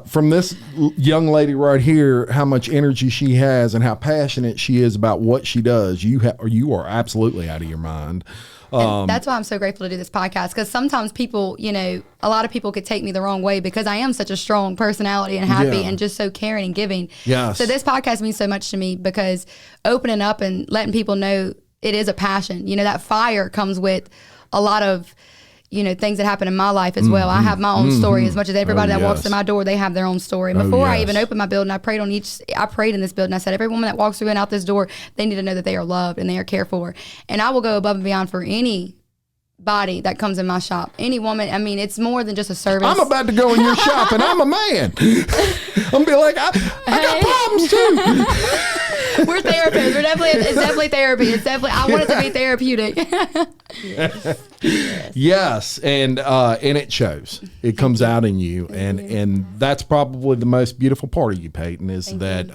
from this young lady right here how much energy she has and how passionate she is about what she does, you are absolutely out of your mind. And that's why I'm so grateful to do this podcast, because sometimes people, a lot of people could take me the wrong way, because I am such a strong personality and happy and just so caring and giving. Yes. So this podcast means so much to me, because opening up and letting people know it is a passion. That fire comes with a lot of, things that happen in my life as well. I have my own story as much as everybody that walks in my door, they have their own story. Before I even opened my building, I prayed in this building. I said, every woman that walks through and out this door, they need to know that they are loved and they are cared for. And I will go above and beyond for anybody that comes in my shop. Any woman, I mean, it's more than just a service. I'm about to go in your shop and I'm a man. I'm be like, I got problems too. We're therapists. It's definitely therapy. I want it to be therapeutic. Yes, and it shows. It comes out in you, and that's probably the most beautiful part of you, Peyton, is that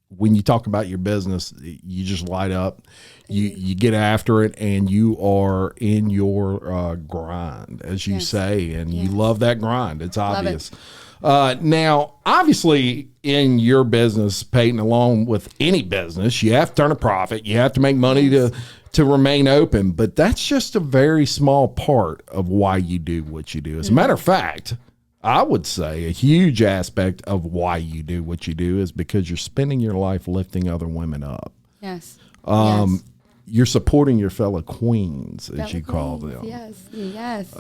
when you talk about your business, you just light up. You get after it, and you are in your grind, as you say, and you love that grind. It's obvious. Now, obviously, in your business, Peyton, along with any business, you have to turn a profit. You have to make money to remain open. But that's just a very small part of why you do what you do. As a matter of fact, I would say a huge aspect of why you do what you do is because you're spending your life lifting other women up. Yes. you're supporting your fellow queens, as you call them. Yes.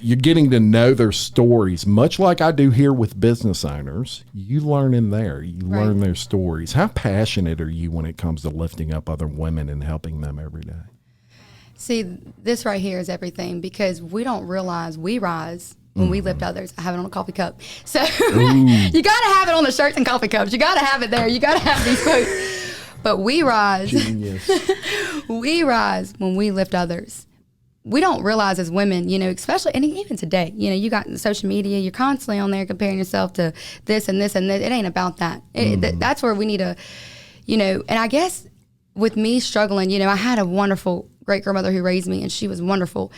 You're getting to know their stories, much like I do here with business owners. You learn in there. You learn their stories. How passionate are you when it comes to lifting up other women and helping them every day? See, this right here is everything, because we don't realize we rise when we lift others. I have it on a coffee cup. So you got to have it on the shirts and coffee cups. You got to have it there. You got to have these quotes. But we rise. Genius. We rise when we lift others. We don't realize as women, especially, and even today, you got social media, you're constantly on there comparing yourself to this and this and this. It ain't about that. That's where we need to, and I guess with me struggling, I had a wonderful great grandmother who raised me, and she was wonderful.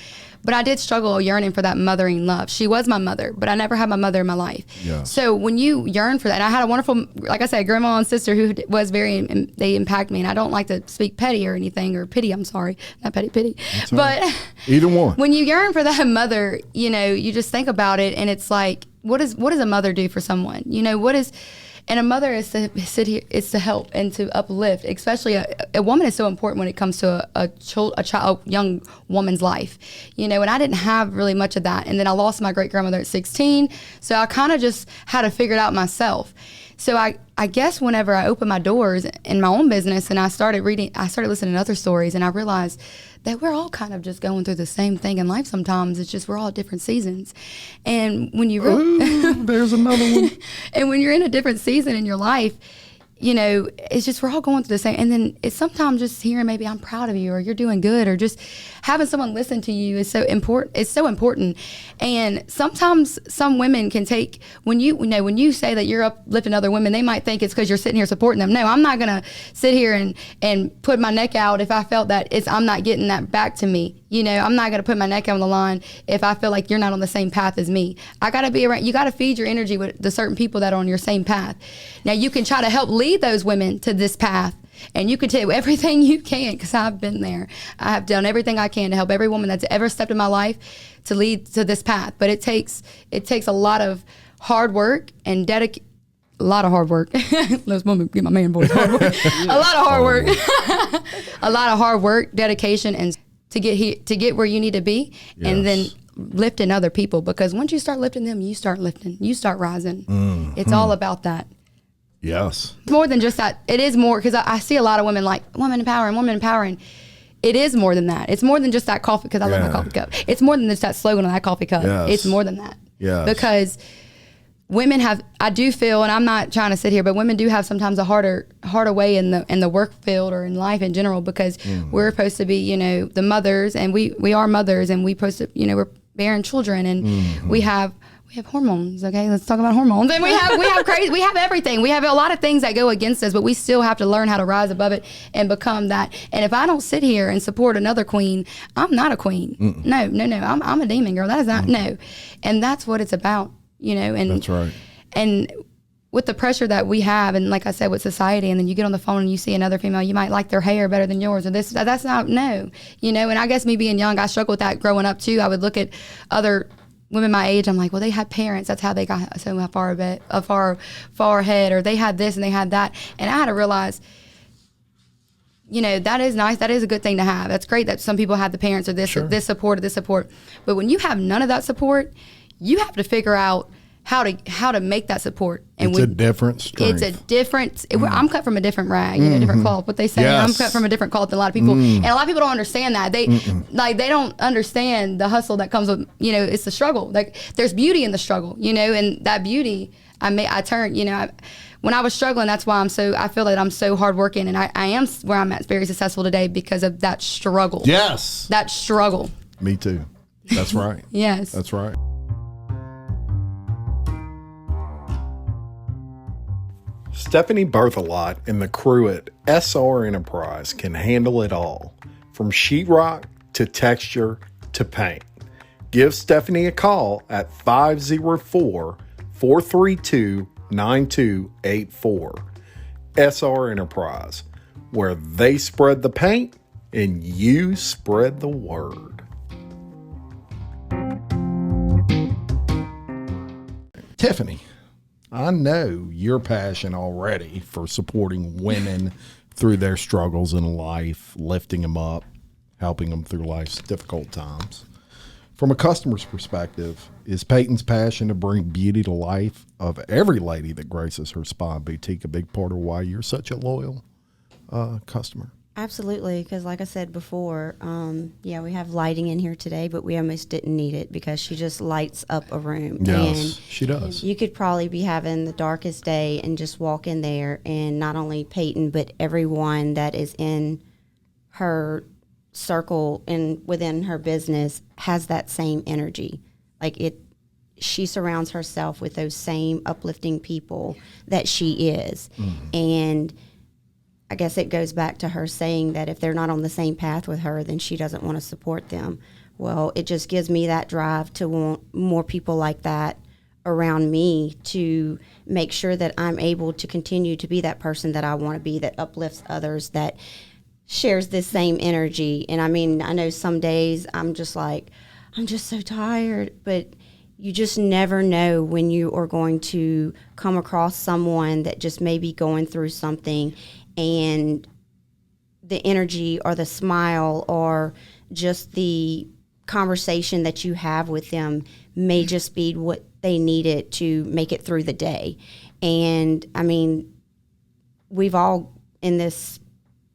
But I did struggle yearning for that mothering love. She was my mother, but I never had my mother in my life. Yeah. So when you yearn for that, and I had a wonderful, like I said, grandma and sister who was they impact me. And I don't like to speak petty or anything, or pity, I'm sorry. Not petty, pity. That's but right. Either one. When you yearn for that mother, you just think about it, and it's like, what does a mother do for someone? And a mother is to sit here, is to help and to uplift. Especially a woman is so important when it comes to a young woman's life, And I didn't have really much of that. And then I lost my great grandmother at 16, so I kind of just had to figure it out myself. So I guess whenever I opened my doors in my own business and I started listening to other stories, and I realized that we're all kind of just going through the same thing in life sometimes. It's just we're all different seasons. And when there's another one. And when you're in a different season in your life, it's just we're all going through the same. And then it's sometimes just hearing maybe I'm proud of you, or you're doing good, or just having someone listen to you is so important. It's so important. And sometimes some women can take, when you say that you're uplifting other women, they might think it's because you're sitting here supporting them. No, I'm not going to sit here and put my neck out if I felt that I'm not getting that back to me. I'm not going to put my neck out on the line if I feel like you're not on the same path as me. I got to be around, you got to feed your energy with the certain people that are on your same path. Now you can try to help lead those women to this path, and you can do everything you can, because I've been there. I have done everything I can to help every woman that's ever stepped in my life to lead to this path. But it takes a lot of hard work and a lot of hard work. Let's get my man voice. Hard work. A lot of hard work. A lot of hard work, dedication, and to get where you need to be, and then lifting other people. Because once you start lifting them, you start lifting. You start rising. Mm-hmm. It's all about that. Yes. It's more than just that. It is more, because I see a lot of women like women empowering. It is more than that. It's more than just that coffee, because I love my coffee cup. It's more than just that slogan on that coffee cup. Yes. It's more than that. Yes. Because women have, I do feel, and I'm not trying to sit here, but women do have sometimes a harder way in the work field or in life in general, because we're supposed to be, the mothers, and we are mothers, and we supposed to, we're bearing children, and we have hormones. Okay, let's talk about hormones. And we have everything. We have a lot of things that go against us, but we still have to learn how to rise above it and become that. And if I don't sit here and support another queen, I'm not a queen. No. I'm a demon girl. That is not no. And that's what it's about. And that's right. And with the pressure that we have, and like I said, with society, and then you get on the phone and you see another female, you might like their hair better than yours, or that's not, no. And I guess me being young, I struggled with that growing up too. I would look at other women my age, I'm like, well, they had parents, that's how they got so far ahead, or they had this and they had that. And I had to realize, that is nice, that is a good thing to have. That's great that some people have the parents, or this, sure, this support, or this support. But when you have none of that support, you have to figure out how to make that support. And it's a different strength. It's a different, I'm cut from a different rag, different cloth. What they say, yes. I'm cut from a different cloth than a lot of people. And a lot of people don't understand that. They they don't understand the hustle that comes with, it's the struggle. Like, there's beauty in the struggle, and that beauty, I turned, when I was struggling, that's why I feel that I'm so hardworking, and I am where I'm at, very successful today, because of that struggle. Yes. That struggle. Me too. That's right. Yes. That's right. Stephanie Berthelot and the crew at SR Enterprise can handle it all, from sheetrock to texture to paint. Give Stephanie a call at 504-432-9284. SR Enterprise, where they spread the paint and you spread the word. Tiffany, I know your passion already for supporting women through their struggles in life, lifting them up, helping them through life's difficult times. From a customer's perspective, is Peyton's passion to bring beauty to life of every lady that graces her spa and boutique a big part of why you're such a loyal customer? Absolutely, because like I said before, we have lighting in here today, but we almost didn't need it because she just lights up a room. Yes, and she does. You could probably be having the darkest day and just walk in there, and not only Peyton, but everyone that is in her circle and within her business has that same energy. She surrounds herself with those same uplifting people that she is. And I guess it goes back to her saying that if they're not on the same path with her, then she doesn't want to support them. Well, it just gives me that drive to want more people like that around me to make sure that I'm able to continue to be that person that I want to be, that uplifts others, that shares this same energy. And I mean, I know some days I'm just like, I'm just so tired, but you just never know when you are going to come across someone that just may be going through something, and the energy or the smile or just the conversation that you have with them may just be what they needed to make it through the day. And I mean, we've all in this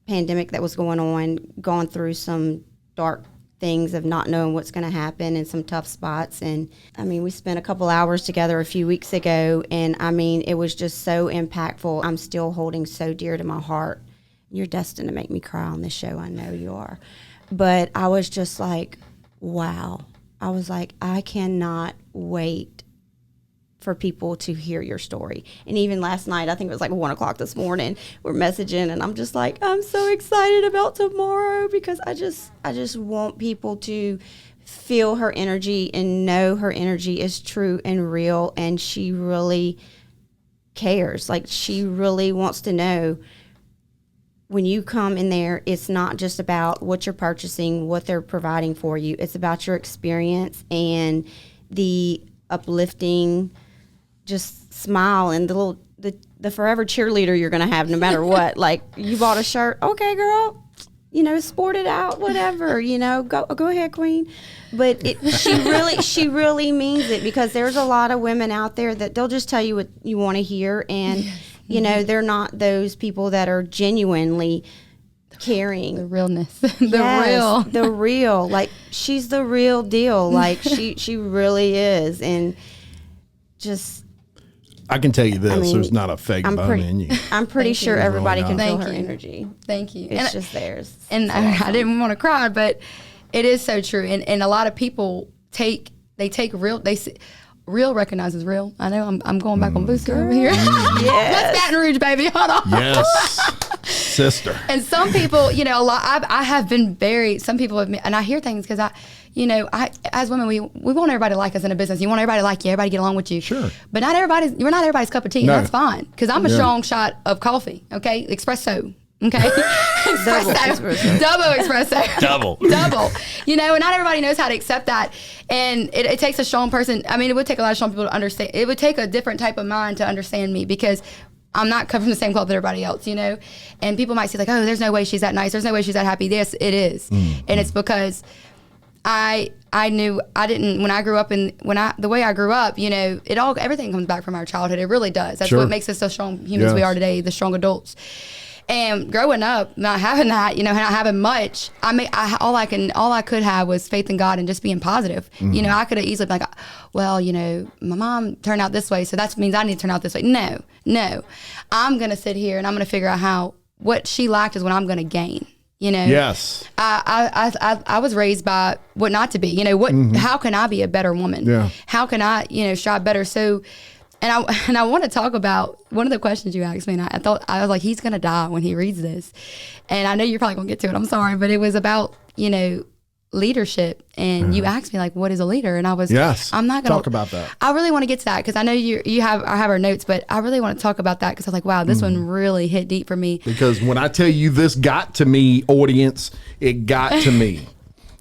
pandemic that was going on gone through some dark things of not knowing what's going to happen and some tough spots. And I mean, we spent a couple hours together a few weeks ago, and I mean, it was just so impactful. I'm still holding so dear to my heart. You're destined to make me cry on this show. I know you are. But I was just like, wow. I was like, I cannot wait for people to hear your story. And even last night, I think it was like 1 o'clock this morning, we're messaging, and I'm just like, I'm so excited about tomorrow because I just want people to feel her energy and know her energy is true and real, and she really cares. Like, she really wants to know when you come in there, it's not just about what you're purchasing, what they're providing for you. It's about your experience and the uplifting just smile and the forever cheerleader you're going to have no matter what. Like, you bought a shirt, okay, girl, sport it out, whatever, go ahead, queen. But she really means it, because there's a lot of women out there that they'll just tell you what you want to hear. And, they're not those people that are genuinely caring. The realness. The real. Like, she's the real deal. Like, she really is. And just, I can tell you this, there's not a fake bone in you. I'm pretty sure everybody can feel Thank her you. energy. Thank you. It's just theirs. And I didn't want to cry, but it is so true. And a lot of people take real recognizes real. I know I'm going back on Booster over here. Yes. That's Baton Rouge, baby. Hold on. Yes, sister. And some people, a lot. I have been some people have, and I hear things because I as women, we want everybody to like us in a business. You want everybody to like you, everybody to get along with you. Sure. But you're not everybody's cup of tea, and that's fine. Because I'm a strong shot of coffee, okay? Espresso, okay? Espresso. Double espresso. Double. And not everybody knows how to accept that. And it takes a strong person. I mean, it would take a lot of strong people to understand. It would take a different type of mind to understand me, because I'm not cut from the same cloth that everybody else, And people might say, like, oh, there's no way she's that nice. There's no way she's that happy. Yes, it is. And it's because I knew I didn't, when I grew up the way I grew up, everything comes back from our childhood. It really does. That's what makes us so strong humans we are today, the strong adults. And growing up, not having that, not having much, all I could have was faith in God and just being positive. I could have easily been like, well, my mom turned out this way, so that means I need to turn out this way. No. I'm going to sit here and I'm going to figure out what she lacked is what I'm going to gain. Yes. I was raised by what not to be. How can I be a better woman? Yeah. How can I, strive better? So, and I want to talk about one of the questions you asked me. And I was like, he's gonna die when he reads this, and I know you're probably gonna get to it. I'm sorry, but it was about leadership, and you asked me, like, what is a leader? And I was, I'm not gonna talk about that. I really want to get to that because I know I have our notes, but I really want to talk about that because I was like, wow, this one really hit deep for me. Because when I tell you this got to me, audience, it got to me.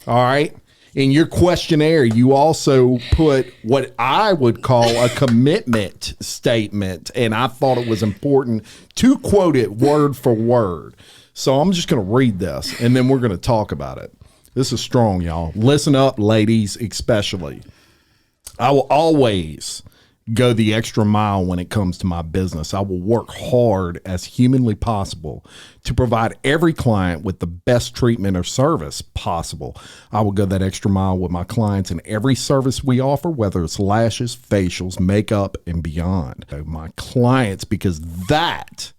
All right. In your questionnaire, you also put what I would call a commitment statement, and I thought it was important to quote it word for word. So I'm just going to read this, and then we're going to talk about it. This is strong, y'all. Listen up, ladies, especially. I will always go the extra mile when it comes to my business. I will work hard as humanly possible to provide every client with the best treatment or service possible. I will go that extra mile with my clients in every service we offer, whether it's lashes, facials, makeup, and beyond. My clients, because that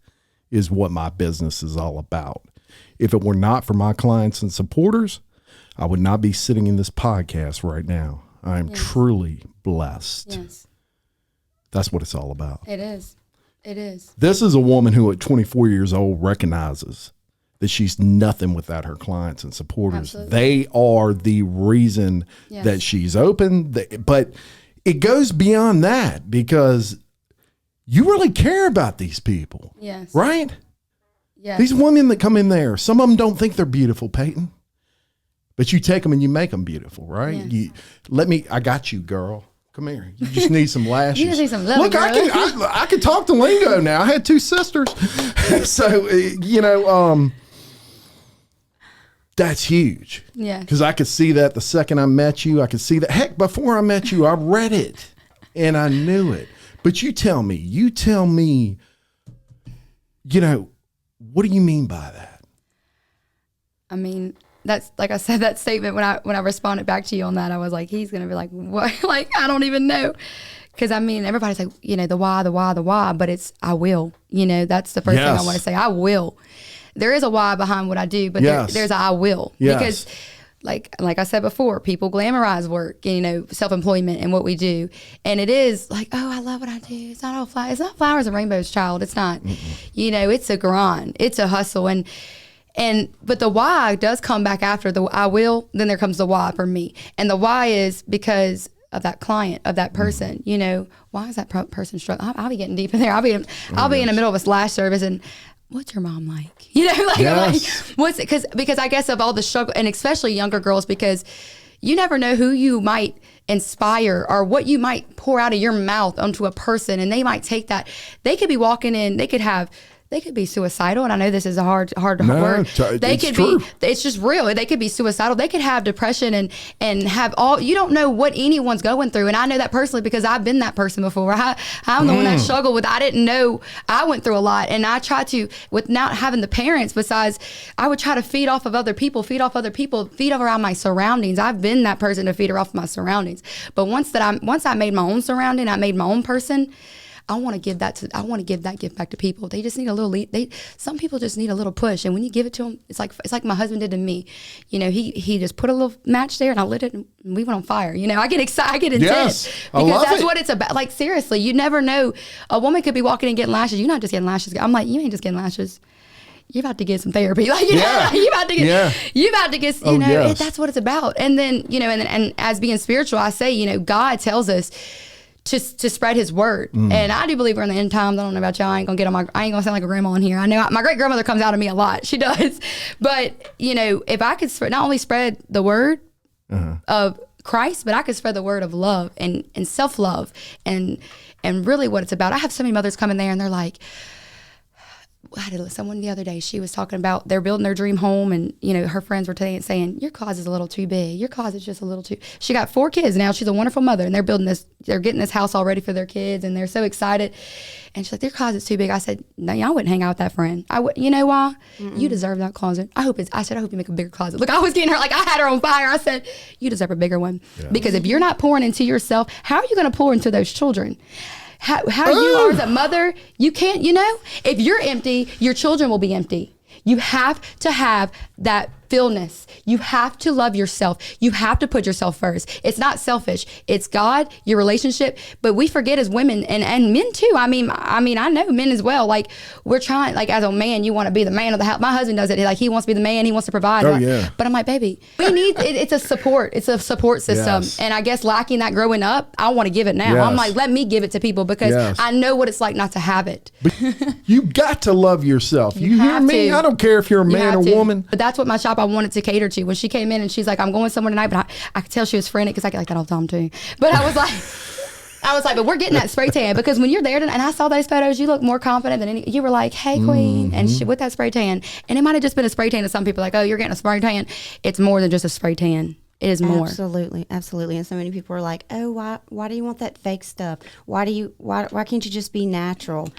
is what my business is all about. If it were not for my clients and supporters, I would not be sitting in this podcast right now. I am truly blessed. Yes. That's what it's all about. It is. It is. This is a woman who at 24 years old recognizes that she's nothing without her clients and supporters. Absolutely. They are the reason that she's open. But it goes beyond that because you really care about these people. Yes. Right? Yes. These women that come in there, some of them don't think they're beautiful, Peyton. But you take them and you make them beautiful, right? Yes. I got you, girl. Come here. You just need some lashes. You just need some love. Look, I can talk to lingo now. I had two sisters. So, that's huge. Yeah. Because I could see that the second I met you. I could see that. Heck, before I met you, I read it and I knew it. But you tell me, what do you mean by that? I mean, that's like I said, that statement when I responded back to you on that, I was like, he's gonna be like, what? Like, I don't even know, because I mean, everybody's like, the why, but it's I will. That's the first thing I want to say. I will. There is a why behind what I do, but there's a I will because, like I said before, people glamorize work, self-employment and what we do, and it is like, oh, I love what I do. It's not all flowers. It's not flowers and rainbows, child. It's not. It's a grind. It's a hustle, but the why does come back after the I will. Then there comes the why for me. And the why is because of that client, of that person. Why is that person struggling? I'll be getting deep in there. I'll be in the middle of a slash service and what's your mom like? What's it? Because I guess of all the struggle, and especially younger girls, because you never know who you might inspire or what you might pour out of your mouth onto a person. And they might take that. They could be walking in, they could be suicidal, and I know this is a hard word. It's just real. They could be suicidal. They could have depression and have you don't know what anyone's going through. And I know that personally because I've been that person before. I'm the one that struggled with, I didn't know I went through a lot. And I try to, with not having the parents, besides, I would try to feed off of other people, feed around my surroundings. I've been that person to feed her off my surroundings. But once I made my own surrounding, I made my own person, I want to give that gift back to people. They just need a little some people just need a little push, and when you give it to them, it's like my husband did to me. He just put a little match there and I lit it and we went on fire. I get excited, I get intense because that's what it's about. Like, seriously, you never know. A woman could be walking and getting lashes. You're not just getting lashes. I'm like, you ain't just getting lashes. You're about to get some therapy. You about to get, that's what it's about. And then, and as being spiritual, I say, God tells us to spread his word. And I do believe we're in the end times. I don't know about y'all. I ain't gonna sound like a grandma in here. I know my great grandmother comes out of me a lot. She does. But if I could not only spread the word of Christ, but I could spread the word of love and self-love and really what it's about. I have so many mothers come in there and they're like, I had someone the other day, she was talking about they're building their dream home, and her friends were saying your closet's a little too big, your closet's just a little too. She got 4 kids now, she's a wonderful mother, and they're getting this house all ready for their kids, and they're so excited. And she's like, their closet's too big. I said, no, I wouldn't hang out with that friend. I would. You know why? You deserve that closet. I hope you make a bigger closet. Look, I was getting her, like, I had her on fire. I said, you deserve a bigger one, because if you're not pouring into yourself, how are you going to pour into those children? How you are as a mother, you can't, if you're empty, your children will be empty. You have to have that fullness. You have to love yourself. You have to put yourself first. It's not selfish. It's God, your relationship. But we forget as women and men too. I mean, I know men as well. Like, we're trying, like, as a man, you want to be the man of the house. My husband does it. Like, he wants to be the man. He wants to provide. But I'm like, baby, we need, it's a support. It's a support system. Yes. And I guess lacking that growing up, I want to give it now. Yes. I'm like, let me give it to people because I know what it's like not to have it. But you got to love yourself. You hear me? I don't care if you're a man or woman. But that's what my shop I wanted to cater to. When she came in and she's like, I'm going somewhere tonight, but I could tell she was frantic because I get like that all the time too. But I was like, but we're getting that spray tan, because when you're there and I saw those photos, you look more confident than any. You were like, hey, queen, and she, with that spray tan. And it might have just been a spray tan to some people, like, oh, you're getting a spray tan. It's more than just a spray tan. It is more. Absolutely. And so many people are like, oh, why do you want that fake stuff? Why can't you just be natural?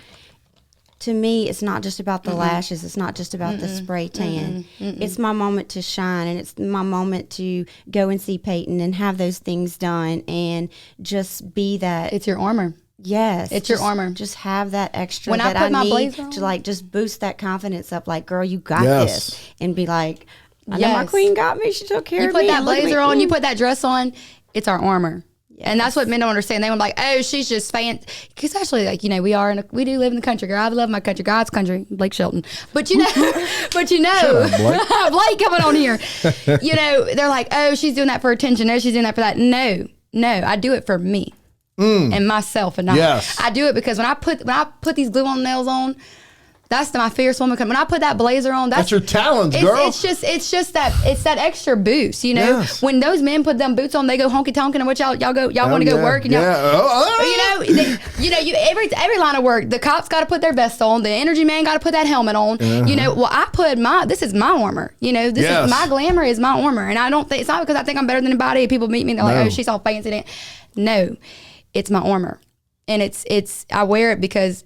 To me, it's not just about the lashes. It's not just about the spray tan. It's my moment to shine, and it's my moment to go and see Peyton and have those things done and just be that. It's your armor. Yes. It's your armor. Just have that extra when that I put my need blazer on, to like just boost that confidence up. Like, girl, you got Yes. this. And be like, I know my queen got me. She took care of me. You put that blazer on, you put that dress on, it's our armor. Yes. And that's what men don't understand. They want to be like, oh, she's just fancy. Especially, like, we do live in the country, girl. I love my country, God's country, Blake Shelton. But Blake coming on here. They're like, oh, she's doing that for attention. No, she's doing that for that. No, I do it for me and myself, and I do it because when I put these glue on nails on, that's my fierce woman. When I put that blazer on, that's your talents, girl. It's just that exextra boost, Yes. When those men put them boots on, they go honky tonkin', and what y'all want to go work, and every line of work, the cops got to put their vest on, the energy man got to put that helmet on. Well, I put this is my armor. This is my glamour is my armor, and I don't think it's not because I think I'm better than anybody. People meet me and they're like, oh, she's all fancy. No, it's my armor, and it's I wear it because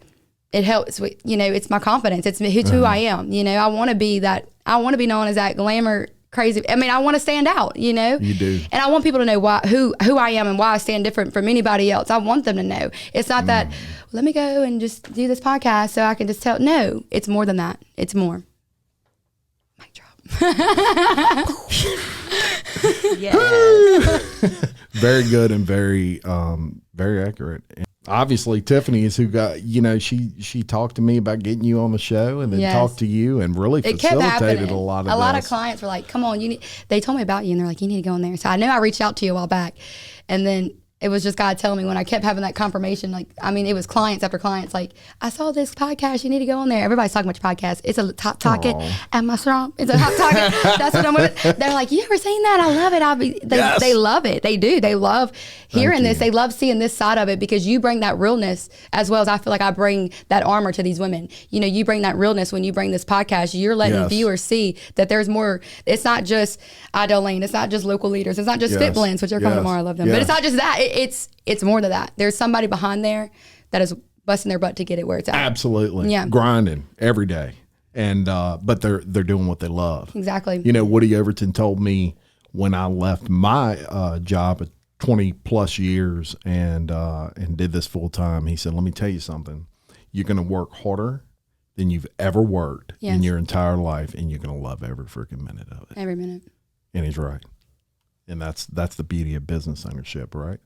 it helps with, it's my confidence. It's who I am. I want to be that. I want to be known as that glamour crazy. I mean, I want to stand out, You do. And I want people to know who I am and why I stand different from anybody else. I want them to know. It's not that, let me go and just do this podcast so I can just tell. No, it's more than that. It's more. Mic drop. Yes. Very good and very accurate. Obviously, Tiffany is who got, she talked to me about getting you on the show, and then talked to you and really facilitated a lot of A lot of clients were like, come on, they told me about you, and they're like, you need to go in there. So I knew I reached out to you a while back, and then it was just God telling me when I kept having that confirmation, it was clients after clients, like, I saw this podcast, you need to go on there. Everybody's talking about your podcast. It's a top target. Am I strong? It's a top target. That's what I'm with. They're like, you ever seen that? I love it. They love it. They do. They love hearing this. They love seeing this side of it because you bring that realness as well as I feel like I bring that armor to these women. You bring that realness when you bring this podcast. You're letting viewers see that there's more. It's not just Adelle Lane. It's not just local leaders. It's not just Fit Blends, which are coming tomorrow. I love them. But it's not just that. It's more than that. There's somebody behind there that is busting their butt to get it where it's at. Absolutely. Yeah. Grinding every day. And but they're doing what they love. Exactly. Woody Overton told me when I left my job at 20 plus years and did this full time, he said, let me tell you something. You're going to work harder than you've ever worked in your entire life, and you're going to love every freaking minute of it. Every minute. And he's right. And that's the beauty of business ownership, right?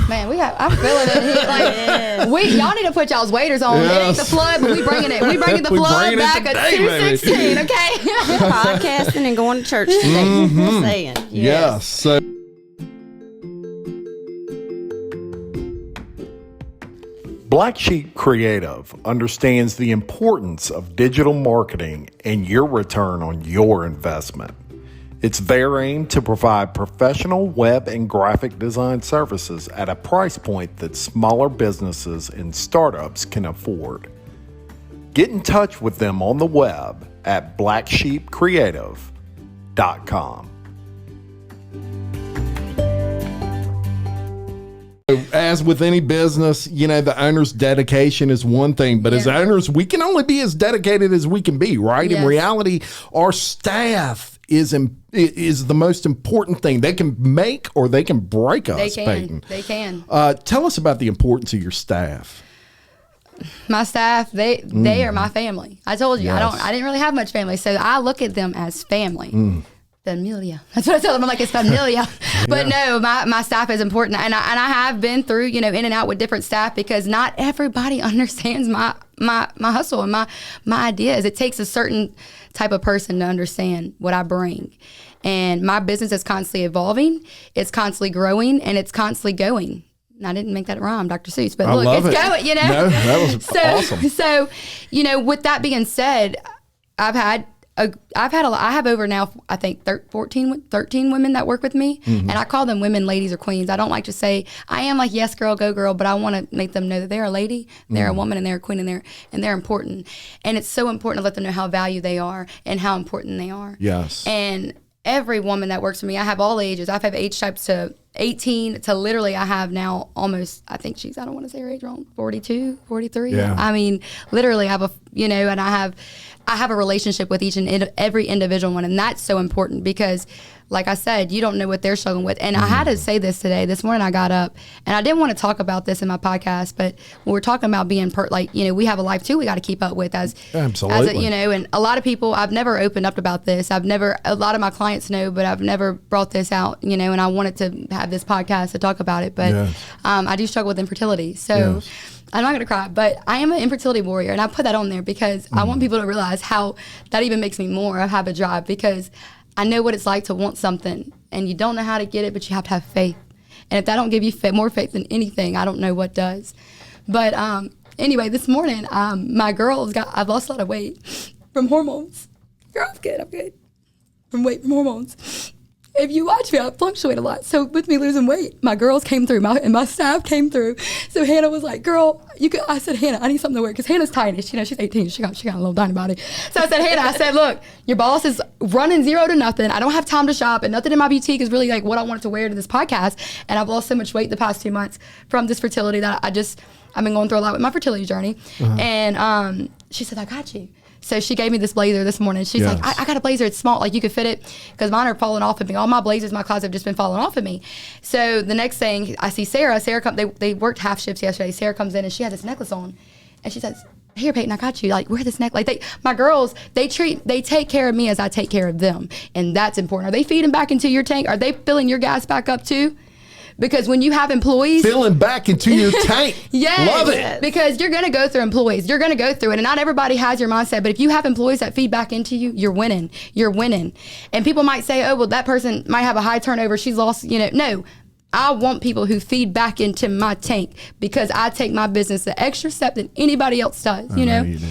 Man, I'm feeling it here. Y'all need to put y'all's waders on. It ain't the flood, but we bringing it. We bringing the flood back at 216, okay? Podcasting and going to church today. Just saying. Yes. So Black Sheep Creative understands the importance of digital marketing and your return on your investment. It's their aim to provide professional web and graphic design services at a price point that smaller businesses and startups can afford. Get in touch with them on the web at blacksheepcreative.com. As with any business, the owner's dedication is one thing, but as owners, we can only be as dedicated as we can be, right? Yes. In reality, our staff is the most important thing. They can make or they can break us, Peyton. They can. Tell us about the importance of your staff. My staff, they are my family. I told you, I didn't really have much family, so I look at them as family. Familia. That's what I tell them. I'm like, it's familia. But no, my staff is important. And I have been through, in and out with different staff because not everybody understands my hustle and my ideas. It takes a certain type of person to understand what I bring. And my business is constantly evolving. It's constantly growing and it's constantly going. And I didn't make that rhyme, Dr. Seuss, but look, it's going, No, that was awesome. So, with that being said, I've had I have over now, I think 13 women that work with me, and I call them women, ladies, or queens. I don't like to say I am like yes girl, go girl, but I want to make them know that they're a lady, they're a woman, and they're a queen, and they're important. And it's so important to let them know how valued they are and how important they are. Yes. And every woman that works for me, I have all ages. I have age types to 18 to literally I have now almost, I think she's, I don't want to say her age wrong, 42, 43. Yeah. I mean, literally I have and I have a relationship with each and every individual one. And that's so important because like I said, you don't know what they're struggling with. And I had to say this today. This morning I got up and I didn't want to talk about this in my podcast, but when we're talking about being we have a life too we got to keep up with as Absolutely. And a lot of people, I've never opened up about this. A lot of my clients know, but I've never brought this out, and I wanted to have this podcast to talk about it. But I do struggle with infertility. So I'm not going to cry, but I am an infertility warrior. And I put that on there because I want people to realize how that even makes me more have a drive, because I know what it's like to want something and you don't know how to get it, but you have to have faith. And if that don't give you more faith than anything, I don't know what does. But anyway, this morning, my girls I've lost a lot of weight from hormones. Girl, I'm good. From hormones. If you watch me, I fluctuate a lot. So with me losing weight, my girls came through, and my staff came through. So Hannah was like, girl, I said, Hannah, I need something to wear, because Hannah's tiny. She's 18. She got a little tiny body. So I said, Hannah, look, your boss is running 0 to nothing. I don't have time to shop, and nothing in my boutique is really like what I wanted to wear to this podcast. And I've lost so much weight the past 2 months from this fertility that I've been going through a lot with my fertility journey. And she said, I got you. So she gave me this blazer this morning. She's like, I got a blazer. It's small. Like, you could fit it, because mine are falling off of me. All my blazers in my closet have just been falling off of me. So the next thing, I see Sarah. They worked half shifts yesterday. Sarah comes in and she had this necklace on. And she says, here, Peyton, I got you. Like, wear this necklace. Like, my girls, they take care of me as I take care of them. And that's important. Are they feeding back into your tank? Are they filling your gas back up too? Because when you have employees filling back into your tank, love it. Because you're going to go through employees. You're going to go through it, and not everybody has your mindset. But if you have employees that feed back into you, you're winning. You're winning. And people might say, "Oh, well, that person might have a high turnover. She's lost." No, I want people who feed back into my tank, because I take my business the extra step than anybody else does. You know. You do.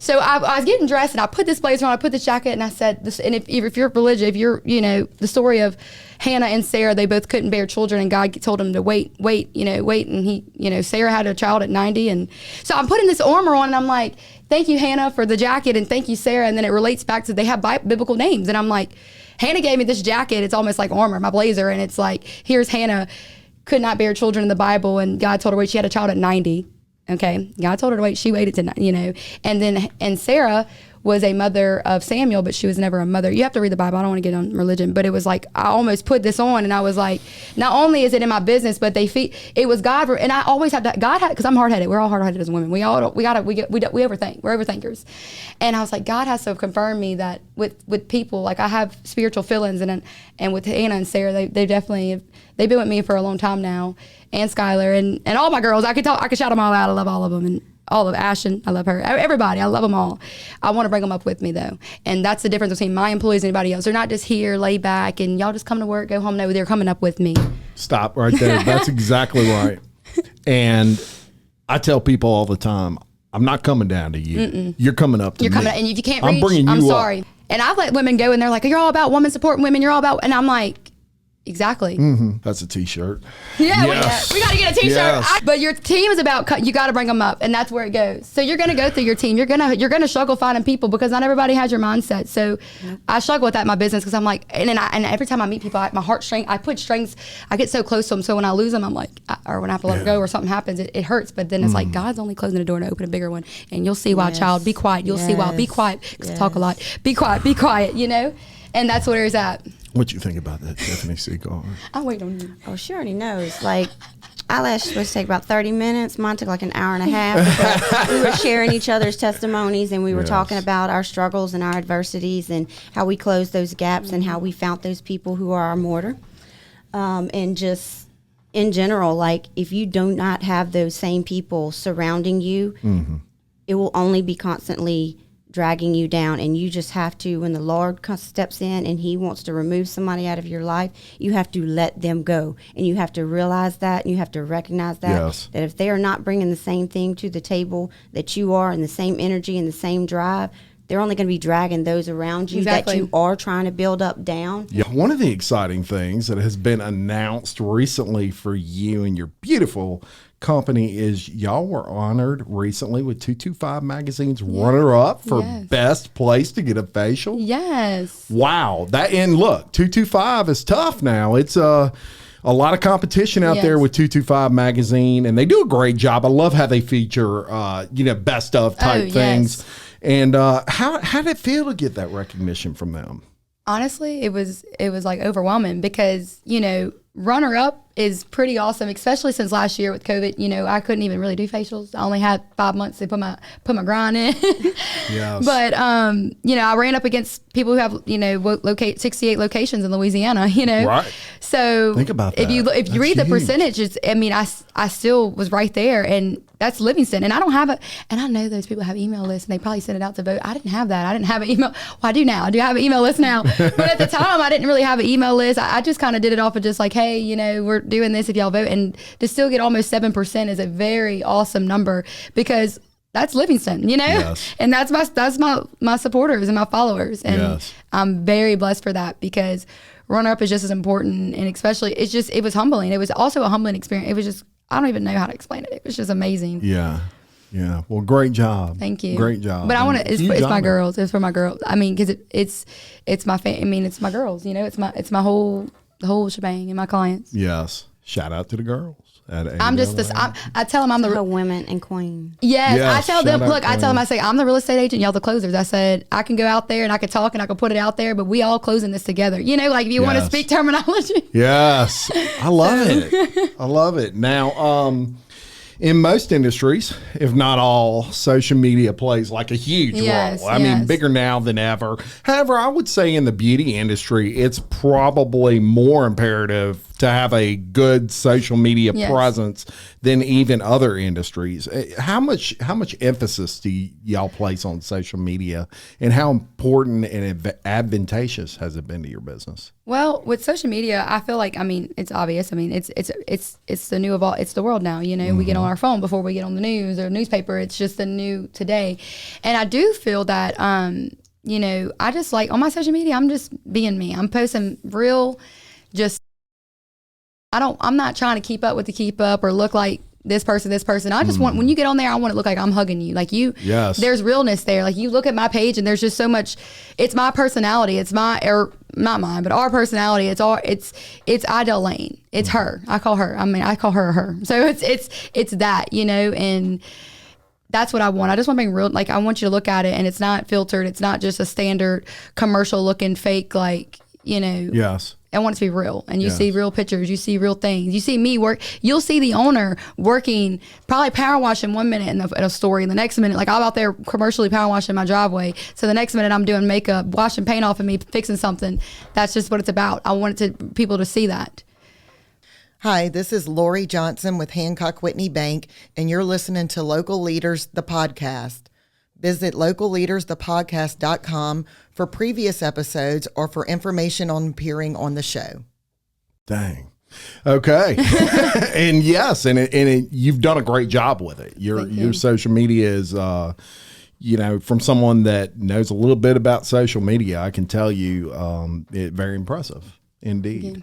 So I was getting dressed, and I put this blazer on, I put this jacket, and I said, and if you're religious, if you're, the story of Hannah and Sarah, they both couldn't bear children, and God told them to wait, and he, Sarah had a child at 90, and so I'm putting this armor on, and I'm like, thank you, Hannah, for the jacket, and thank you, Sarah, and then it relates back to, they have biblical names, and I'm like, Hannah gave me this jacket, it's almost like armor, my blazer, and it's like, here's Hannah, could not bear children in the Bible, and God told her wait, she had a child at 90. Okay, God told her to wait. She waited to, and Sarah was a mother of Samuel, but she was never a mother. You have to read the Bible. I don't want to get on religion, but it was like, I almost put this on, and I was like, not only is it in my business, but it was God, and I always have that. God had, because I'm hard-headed. We're all hard-headed as women. We overthink. We're overthinkers, and I was like, God has to confirm me that with people, like I have spiritual feelings, and with Hannah and Sarah, they definitely they've been with me for a long time now. And Skylar and all my girls, I could shout them all out. I love all of them, and all of Ashton, I love her. Everybody, I love them all. I want to bring them up with me though, and that's the difference between my employees and anybody else. They're not just here, laid back, and y'all just come to work, go home. No, they're coming up with me. Stop right there. That's exactly right. And I tell people all the time, I'm not coming down to you. Mm-mm. You're coming up to me. You're coming, and if you can't I'm reach, bringing you I'm sorry. Up. And I've let women go, and they're like, "You're all about women supporting women. You're all about," and I'm like, exactly. Mm-hmm. That's a T-shirt. Yeah, yes. we got to get a T-shirt. Yes. But your team is about, you got to bring them up, and that's where it goes. So you're going to go through your team. You're gonna struggle finding people, because not everybody has your mindset. So I struggle with that in my business, because I'm like, and every time I meet people, my heartstrings, I put strings. I get so close to them. So when I lose them, I'm like, or when I have to let them go, or something happens, it hurts. But then it's like, God's only closing the door to open a bigger one, and you'll see why. Child, be quiet. You'll see why. Be quiet, because I talk a lot. Be quiet. And that's where it's at. What you think about that, Tiffany Sicard? I'll wait on you. Oh, she already knows. Like, eyelash was supposed to take about 30 minutes. Mine took like an hour and a half. We were sharing each other's testimonies, and we were talking about our struggles and our adversities, and how we closed those gaps, and how we found those people who are our mortar. And just in general, like, if you do not have those same people surrounding you, it will only be constantly dragging you down. And you just have to, when the Lord steps in and he wants to remove somebody out of your life, you have to let them go, and you have to realize that, and you have to recognize that, that if they are not bringing the same thing to the table that you are, and the same energy and the same drive, they're only going to be dragging those around you that you are trying to build up down. Yeah, one of the exciting things that has been announced recently for you and your beautiful company is y'all were honored recently with 225 Magazine's runner-up for best place to get a facial. Yes. Wow. And look, 225 is tough now. It's a lot of competition out there with 225 Magazine, and they do a great job. I love how they feature, best of type things. Yes. And how did it feel to get that recognition from them? Honestly, it was like overwhelming because, runner up is pretty awesome, especially since last year with COVID. I couldn't even really do facials. I only had 5 months to put my grind in. Yes. But I ran up against people who have 68 locations in Louisiana. Right. So think about that. If you read the percentages, I still was right there, and that's Livingston. And I don't have and I know those people have email lists and they probably send it out to vote. I didn't have that. I didn't have an email. Well, I do now. I do have an email list now. But at the time, I didn't really have an email list. I just kind of did it off of just like, hey, we're doing this if y'all vote. And to still get almost 7% is a very awesome number because that's Livingston, Yes. And that's my supporters and my followers. And I'm very blessed for that because runner-up is just as important. And especially, it was humbling. It was also a humbling experience. It was just, I don't even know how to explain it. It was just amazing. Yeah. Yeah. Well, great job. Thank you. Great job. But I want to, it's my girls. It's for my girls. I mean, because it's my it's my girls, it's my the whole shebang and my clients. Yes. Shout out to the girls. I'm just this. I tell them I'm the women and queen. Yes, I tell them. Look, I tell them. I say I'm the real estate agent. Y'all the closers. I said I can go out there and I can talk and I can put it out there, but we all closing this together. Like if you want to speak terminology. Yes, I love it. I love it. Now, in most industries, if not all, social media plays like a huge role. I mean, bigger now than ever. However, I would say in the beauty industry, it's probably more imperative to have a good social media presence than even other industries. How much emphasis do y'all place on social media, and how important and advantageous has it been to your business? Well, with social media, I feel like it's obvious. It's the new of all. It's the world now. We get on our phone before we get on the news or newspaper. It's just the new today, and I do feel that I just like on my social media. I'm just being me. I'm posting real, just. I'm not trying to keep up with the keep up or look like this person. I just want, when you get on there, I want to look like I'm hugging you. Like there's realness there. Like you look at my page and there's just so much, it's my personality. It's not mine, but our personality. It's Adelle Lane. It's her. I call her her. So it's that, and that's what I want. I just want to bring real, like I want you to look at it and it's not filtered. It's not just a standard commercial looking fake, Yes. I want it to be real. And you see real pictures. You see real things. You see me work. You'll see the owner working, probably power washing 1 minute in a story. And the next minute, like I'm out there commercially power washing my driveway. So the next minute I'm doing makeup, washing paint off of me, fixing something. That's just what it's about. I want people to see that. Hi, this is Lori Johnson with Hancock Whitney Bank, and you're listening to Local Leaders, the podcast. Visit localleadersthepodcast.com for previous episodes or for information on appearing on the show. Dang. Okay. And yes, you've done a great job with it. Your social media is, from someone that knows a little bit about social media, I can tell you it's very impressive indeed.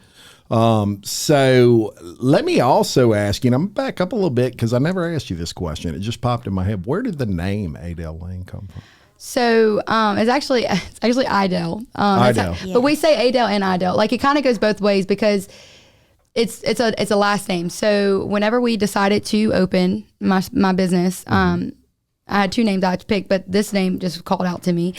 So let me also ask you, and I'm back up a little bit because I never asked you this question. It just popped in my head. Where did the name Adelle Lane come from? So it's actually Aydell. Aydell. But we say Aydell and Aydell. Like it kind of goes both ways because it's a last name. So whenever we decided to open my business, I had two names I had to pick, but this name just called out to me.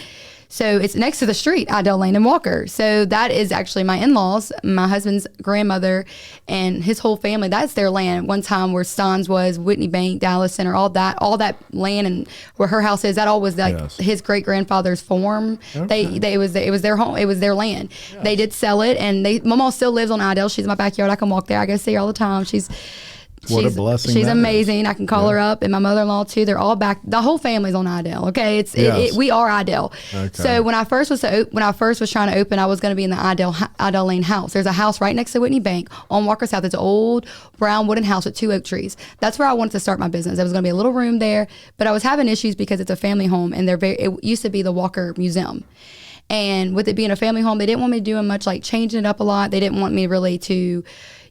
So it's next to the street, Adelle Lane and Walker. So that is actually my in-laws, my husband's grandmother and his whole family. That's their land. At one time where Stans was, Whitney Bank, Dallas Center, all that land and where her house is, that all was like his great grandfather's farm. Okay. It was their home. It was their land. Yes. They did sell it, and my mom still lives on Aydell. She's in my backyard. I can walk there. I go see her all the time. What a blessing. She's that amazing. is. I can call her up, and my mother-in-law too. They're all back. The whole family's on Aydell. Okay, we are Aydell. Okay. So when I first was trying to open, I was going to be in the Adelle Lane house. There's a house right next to Whitney Bank on Walker South. It's an old brown wooden house with 2 oak trees. That's where I wanted to start my business. There was going to be a little room there, but I was having issues because it's a family home, and it used to be the Walker Museum. And with it being a family home, they didn't want me doing much like changing it up a lot. They didn't want me really to,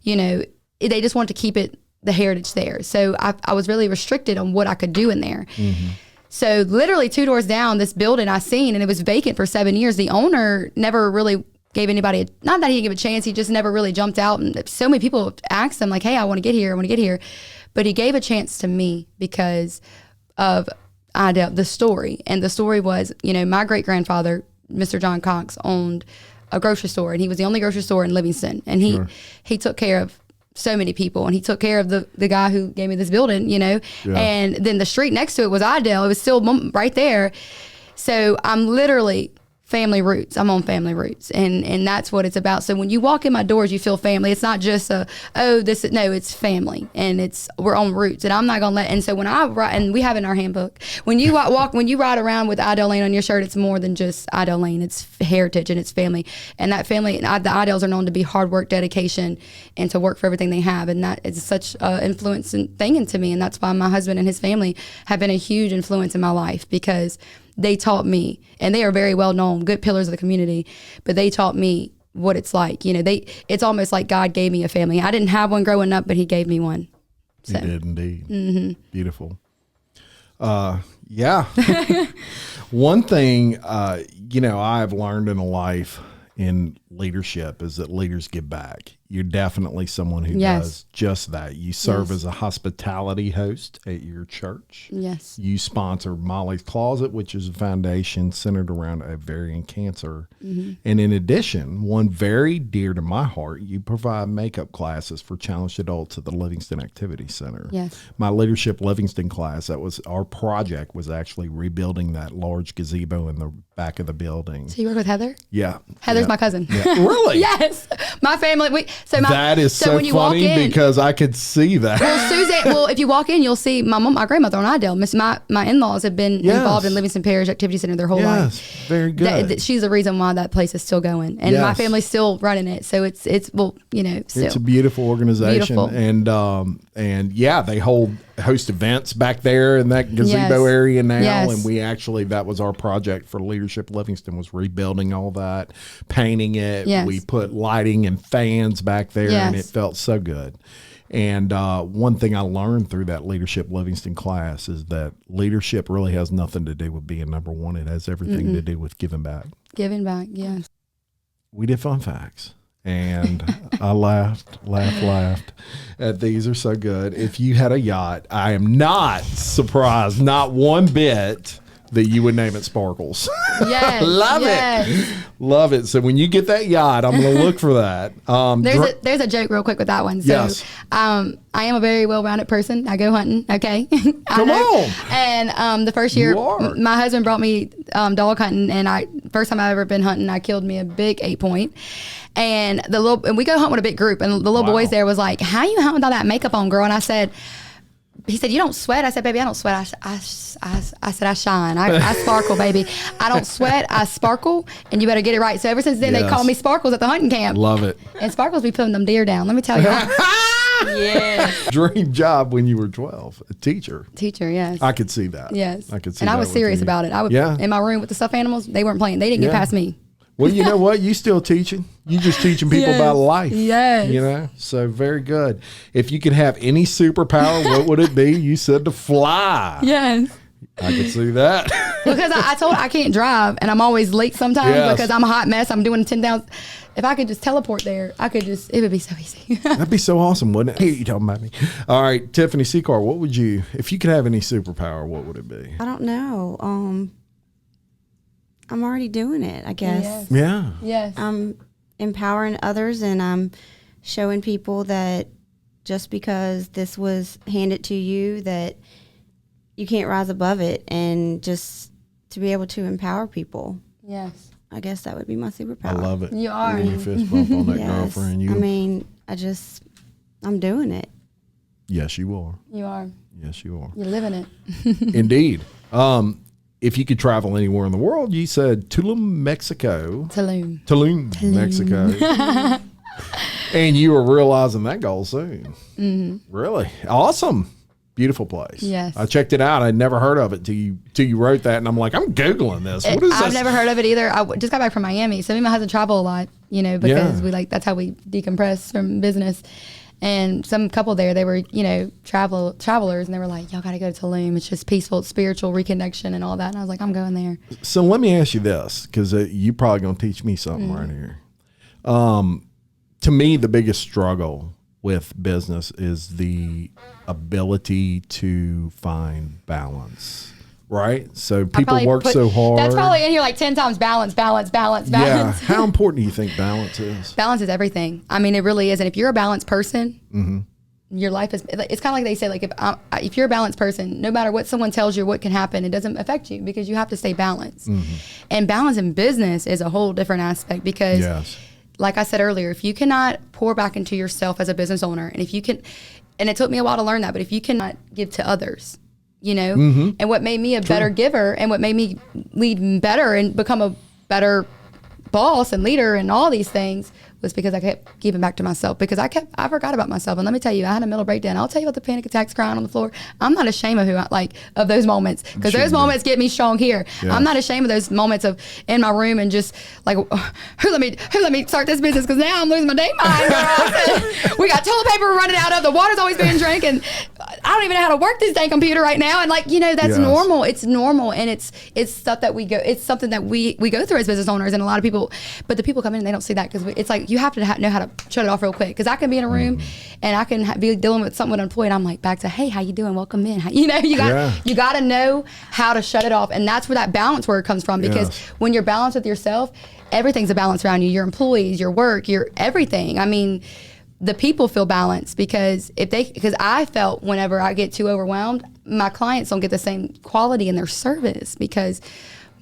they just wanted to keep the heritage there. So I was really restricted on what I could do in there. Mm-hmm. So literally 2 doors down, this building I seen, and it was vacant for 7 years. The owner never really gave anybody, not that he didn't give a chance, he just never really jumped out. And so many people asked him like, hey, I want to get here. But he gave a chance to me because of the story. And the story was, my great-grandfather, Mr. John Cox, owned a grocery store, and he was the only grocery store in Livingston. And he took care of so many people, and he took care of the guy who gave me this building, and then the street next to it was Aydell. It was still right there. So I'm literally family roots. I'm on family roots, and that's what it's about. So when you walk in my doors, you feel family. It's not just it's family, and we're on roots, and I'm not gonna let. And so when I write, and we have it in our handbook, when you when you ride around with Adelle Lane on your shirt, it's more than just Adelle Lane. It's heritage and it's family, and that family, the Aydells are known to be hard work, dedication, and to work for everything they have, and that is such an influencing thing into me, and that's why my husband and his family have been a huge influence in my life, because they taught me, and they are very well known, good pillars of the community, but they taught me what it's like. It's almost like God gave me a family. I didn't have one growing up, but he gave me one. So. He did indeed. Mm-hmm. Beautiful. Yeah. One thing, I've learned in life in leadership is that leaders give back. You're definitely someone who does just that. You serve as a hospitality host at your church. Yes. You sponsor Molly's Closet, which is a foundation centered around ovarian cancer. Mm-hmm. And in addition, one very dear to my heart, you provide makeup classes for challenged adults at the Livingston Activity Center. Yes. My Leadership Livingston class, that was our project, was actually rebuilding that large gazebo in the back of the building. So you work with Heather? Yeah. Heather's my cousin. Yeah. Really? Yes. My family. That is so when you funny walk in, because I could see that. Well, Suzanne. If you walk in, you'll see my mom, my grandmother on Aydell. My in-laws have been involved in Livingston Parish Activity Center their whole life. Yes, very good. She's the reason why that place is still going, and my family's still running it. So it's still. It's a beautiful organization, Beautiful. and they host events back there in that gazebo area now, and we actually, that was our project for Leadership Livingston, was rebuilding all that, painting it. We put lighting and fans back there, and it felt so good. And one thing I learned through that Leadership Livingston class is that leadership really has nothing to do with being number one. It has everything to do with giving back. Giving back, yes. We did fun facts. And I laughed. These are so good. If you had a yacht, I am not surprised, not one bit, that you would name it Sparkles. Yes. Love it. So when you get that yacht, I'm going to look for that. There's a joke real quick with that one. So, I am a very well-rounded person. I go hunting. Okay. Come on. And the first year, my husband brought me dog hunting, and first time I've ever been hunting, I killed me a big 8-point. And we go hunt with a big group, and the little boys there was like, "How you hunt with all that makeup on, girl?" And he said, "You don't sweat." I said, "Baby, I don't sweat. I said, I shine. I sparkle, baby. I don't sweat. I sparkle, and you better get it right." So ever since then, they call me Sparkles at the hunting camp. Love it. And Sparkles be putting them deer down. Let me tell you. Yeah. Dream job when you were 12, a teacher. Teacher, yes. I could see that. Yes. I could see and that. I was serious about it. I would in my room with the stuffed animals. They weren't playing. They didn't get past me. Well, you know what? You still teaching. You just teaching people about life. Yes. So very good. If you could have any superpower, what would it be? You said to fly. Yes. I could see that. Because I told her I can't drive, and I'm always late sometimes because I'm a hot mess. I'm doing 10,000. If I could just teleport there, it would be so easy. That'd be so awesome, wouldn't it? Hey, you talking about me. All right, Tiffany Sicard, what would you, if you could have any superpower, what would it be? I don't know. I'm already doing it, I guess. Yes. Yeah. Yes. I'm empowering others, and I'm showing people that just because this was handed to you, that you can't rise above it, and just to be able to empower people. Yes. I guess that would be my superpower. I love it. You are. When you fist bump on that Yes. girlfriend. I'm doing it. Yes, you are. You are. Yes, you are. You're living it. Indeed. If you could travel anywhere in the world, you said Tulum, Mexico. Tulum, Mexico. And you were realizing that goal soon. Mm-hmm. Really? Awesome. Beautiful place. Yes. I checked it out. I'd never heard of it till you wrote that, and I'm like, I'm Googling this. What is this? I've never heard of it either. I just got back from Miami, so me and my husband travel a lot, because that's how we decompress from business. And some couple there, they were, travelers, and they were like, y'all got to go to Tulum. It's just peaceful, it's spiritual reconnection and all that. And I was like, I'm going there. So let me ask you this, because you're probably going to teach me something right here. To me, the biggest struggle with business is the ability to find balance, right? So people work so hard. That's probably in here like 10 times balance. Yeah. How important do you think balance is? Balance is everything. I mean, it really is. And if you're a balanced person, your life is, it's kind of like they say, like if you're a balanced person, no matter what someone tells you, what can happen, it doesn't affect you because you have to stay balanced. And balance in business is a whole different aspect because like I said earlier, if you cannot pour back into yourself as a business owner, and if you can, and it took me a while to learn that, but if you cannot give to others, and what made me a better giver and what made me lead better and become a better boss and leader and all these things was because I kept giving back to myself, because I forgot about myself. And let me tell you, I had a mental breakdown. I'll tell you about the panic attacks, crying on the floor. I'm not ashamed of of those moments, because those moments get me strong here. Yes. I'm not ashamed of those moments of in my room and just like, who let me start this business, because now I'm losing my dang mind, girl. We got toilet paper we're running out of. The water's always being drank, and I don't even know how to work this dang computer right now. And that's normal. It's normal, and it's stuff that we go. It's something that we go through as business owners, and a lot of people. But the people come in and they don't see that, because it's like you have to know how to shut it off real quick. Because I can be in a room and I can be dealing with something with an employee, and I'm like back to, hey, how you doing? Welcome in. You got to know how to shut it off, and that's where that balance word comes from. Because when you're balanced with yourself, everything's a balance around you. Your employees, your work, your everything. I mean, the people feel balanced because I felt whenever I get too overwhelmed, my clients don't get the same quality in their service, because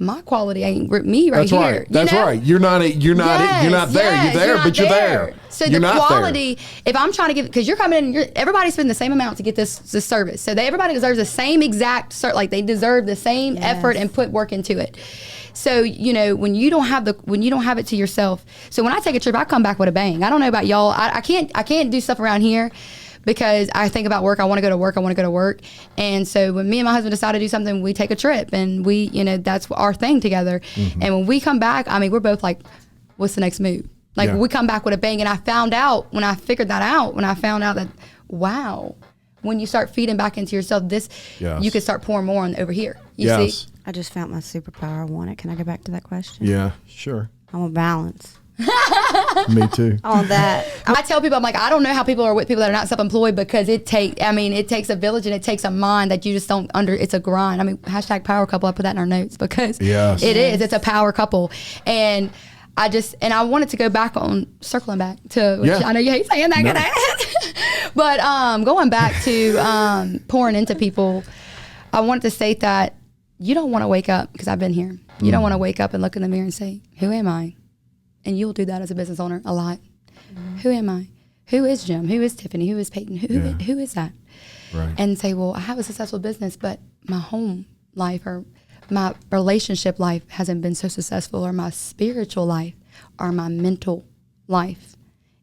my quality ain't me right here. That's right. You're not there. You're there, but you're there. So the quality, if I'm trying to give, because you're coming in, everybody's spending the same amount to get this service. So everybody deserves the same exact, like they deserve the same effort and put work into it. So, when you don't have it to yourself. So when I take a trip, I come back with a bang. I don't know about y'all. I can't do stuff around here, because I think about work. I want to go to work. And so when me and my husband decide to do something, we take a trip, and we, that's our thing together. And when we come back, I mean, we're both like, what's the next move? Like we come back with a bang. And I found out when I figured that out, that, wow, when you start feeding back into yourself, you can start pouring more on over here. You see? I just found my superpower. I want it. Can I go back to that question? Yeah, sure. I want balance. Me too. On that. I tell people, I'm like, I don't know how people are with people that are not self-employed, because it takes a village, and it takes a mind that you just don't it's a grind. I mean, hashtag power couple, I put that in our notes, because it is. It's a power couple. And I wanted to go back on, circling back to, which I know you hate saying that, but going back to pouring into people, I wanted to state that you don't want to wake up, because I've been here. You don't want to wake up and look in the mirror and say, who am I? And you'll do that as a business owner a lot. Who am I? Who is Jim? Who is Tiffany? Who is Peyton? Who is that? Right. And say, well, I have a successful business, but my home life or my relationship life hasn't been so successful, or my spiritual life, or my mental life,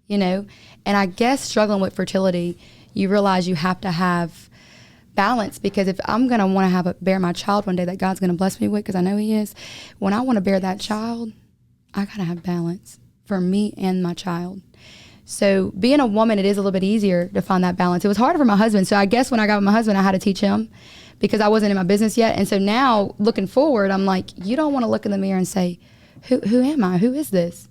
And I guess struggling with fertility, you realize you have to have balance, because if I'm going to want to bear my child one day that God's going to bless me with, because I know he is, when I want to bear that child, I got to have balance for me and my child. So being a woman, it is a little bit easier to find that balance. It was harder for my husband. So I guess when I got with my husband, I had to teach him, because I wasn't in my business yet. And so now looking forward, I'm like, you don't want to look in the mirror and say, who am I? Who is this?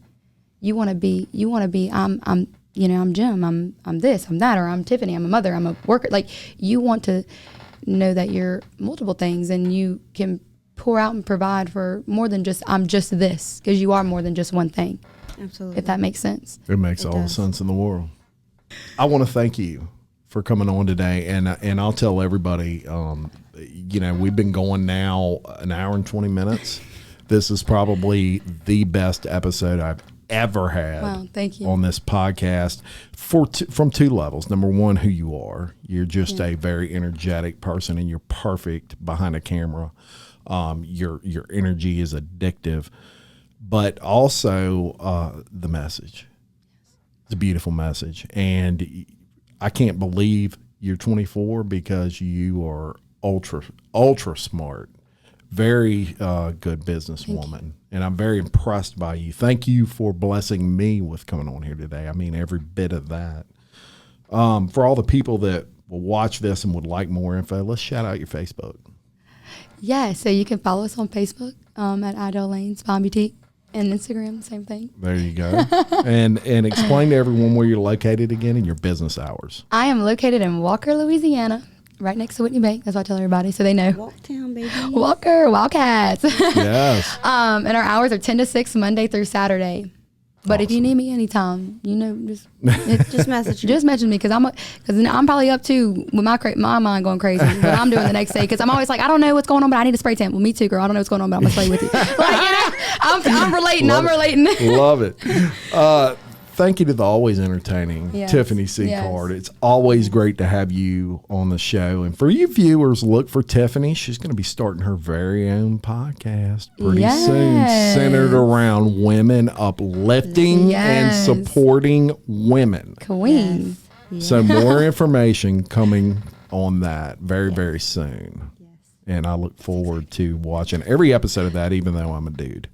You want to be, I'm Jim, I'm this, I'm that, or I'm Tiffany, I'm a mother, I'm a worker. Like, you want to know that you're multiple things, and you can pour out and provide for more than just, I'm just this, because you are more than just one thing. Absolutely. If that makes sense. It makes all the sense in the world. I want to thank you for coming on today, and I'll tell everybody, we've been going now an hour and 20 minutes. This is probably the best episode I've ever had Wow, thank you. on this podcast from two levels. Number one, who you are. You're just a very energetic person, and you're perfect behind a camera. Your energy is addictive, but also the message. It's a beautiful message, and I can't believe you're 24 because you are ultra smart. Very good businesswoman, and I'm very impressed by you. Thank you for blessing me with coming on here today. I mean, every bit of that. For all the people that will watch this and would like more info, let's shout out your Facebook. Yeah, so you can follow us on Facebook at Adelle Lane Spa and Boutique, and Instagram, same thing. There you go. and explain to everyone where you're located again and your business hours. I am located in Walker, Louisiana, right next to Whitney Bank. That's what I tell everybody, so they know. Walktown, baby. Walker, Wildcats. Yes. And our hours are 10 to 6, Monday through Saturday. But if you need me anytime, just Just message me. just mention me because I'm probably up too with my mind going crazy. But I'm doing the next day because I'm always like, I don't know what's going on, but I need a spray tan. Well, me too, girl. I don't know what's going on, but I'm gonna spray with you. I'm relating. Love it. Thank you to the always entertaining Tiffany Sicard. Yes. It's always great to have you on the show. And for you viewers, look for Tiffany. She's going to be starting her very own podcast pretty soon, centered around women uplifting and supporting women. Queens. Yes. So more information coming on that very, very soon. And I look forward to watching every episode of that, even though I'm a dude.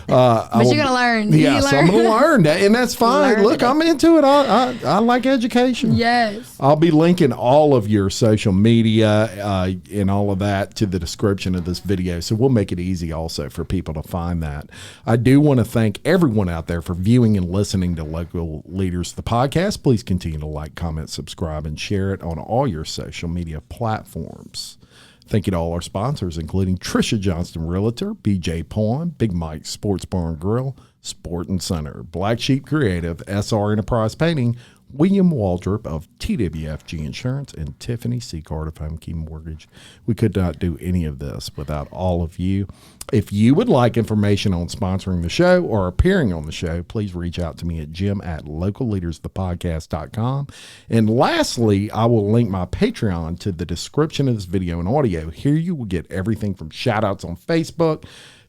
But you're going to learn. Yes, I'm going to learn that, and that's fine. Look, I'm into it. I like education. Yes. I'll be linking all of your social media and all of that to the description of this video, so we'll make it easy also for people to find that. I do want to thank everyone out there for viewing and listening to Local Leaders, the podcast. Please continue to like, comment, subscribe, and share it on all your social media platforms. Thank you to all our sponsors, including Trisha Johnston Realtor, BJ Pawn, Big Mike Sports Bar and Grill, Sport and Center, Black Sheep Creative, SR Enterprise Painting, William Waldrop of TWFG Insurance, and Tiffany Sicard of Home Key Mortgage. We could not do any of this without all of you. If you would like information on sponsoring the show or appearing on the show, please reach out to me at jim@localleadersthepodcast.com. And lastly, I will link my Patreon to the description of this video and audio. Here you will get everything from shout outs on Facebook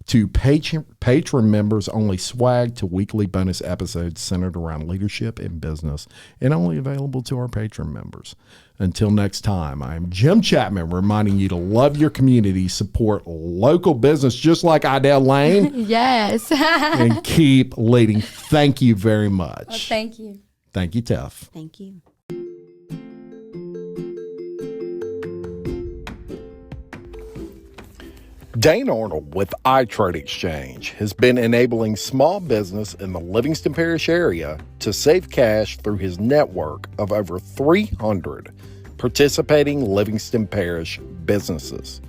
to patron members only swag to weekly bonus episodes centered around leadership and business and only available to our patron members. Until next time, I'm Jim Chapman reminding you to love your community, support local business just like Adelle Lane. Yes. And keep leading. Thank you very much. Well, thank you. Thank you, Tiff. Thank you. Dane Arnold with iTrade Exchange has been enabling small business in the Livingston Parish area to save cash through his network of over 300 participating Livingston Parish businesses.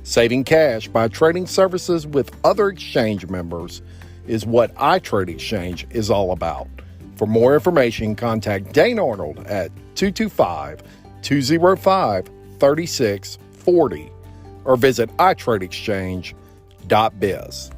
Saving cash by trading services with other exchange members is what iTrade Exchange is all about. For more information, contact Dane Arnold at 225-205-3640 or visit iTradeExchange.biz.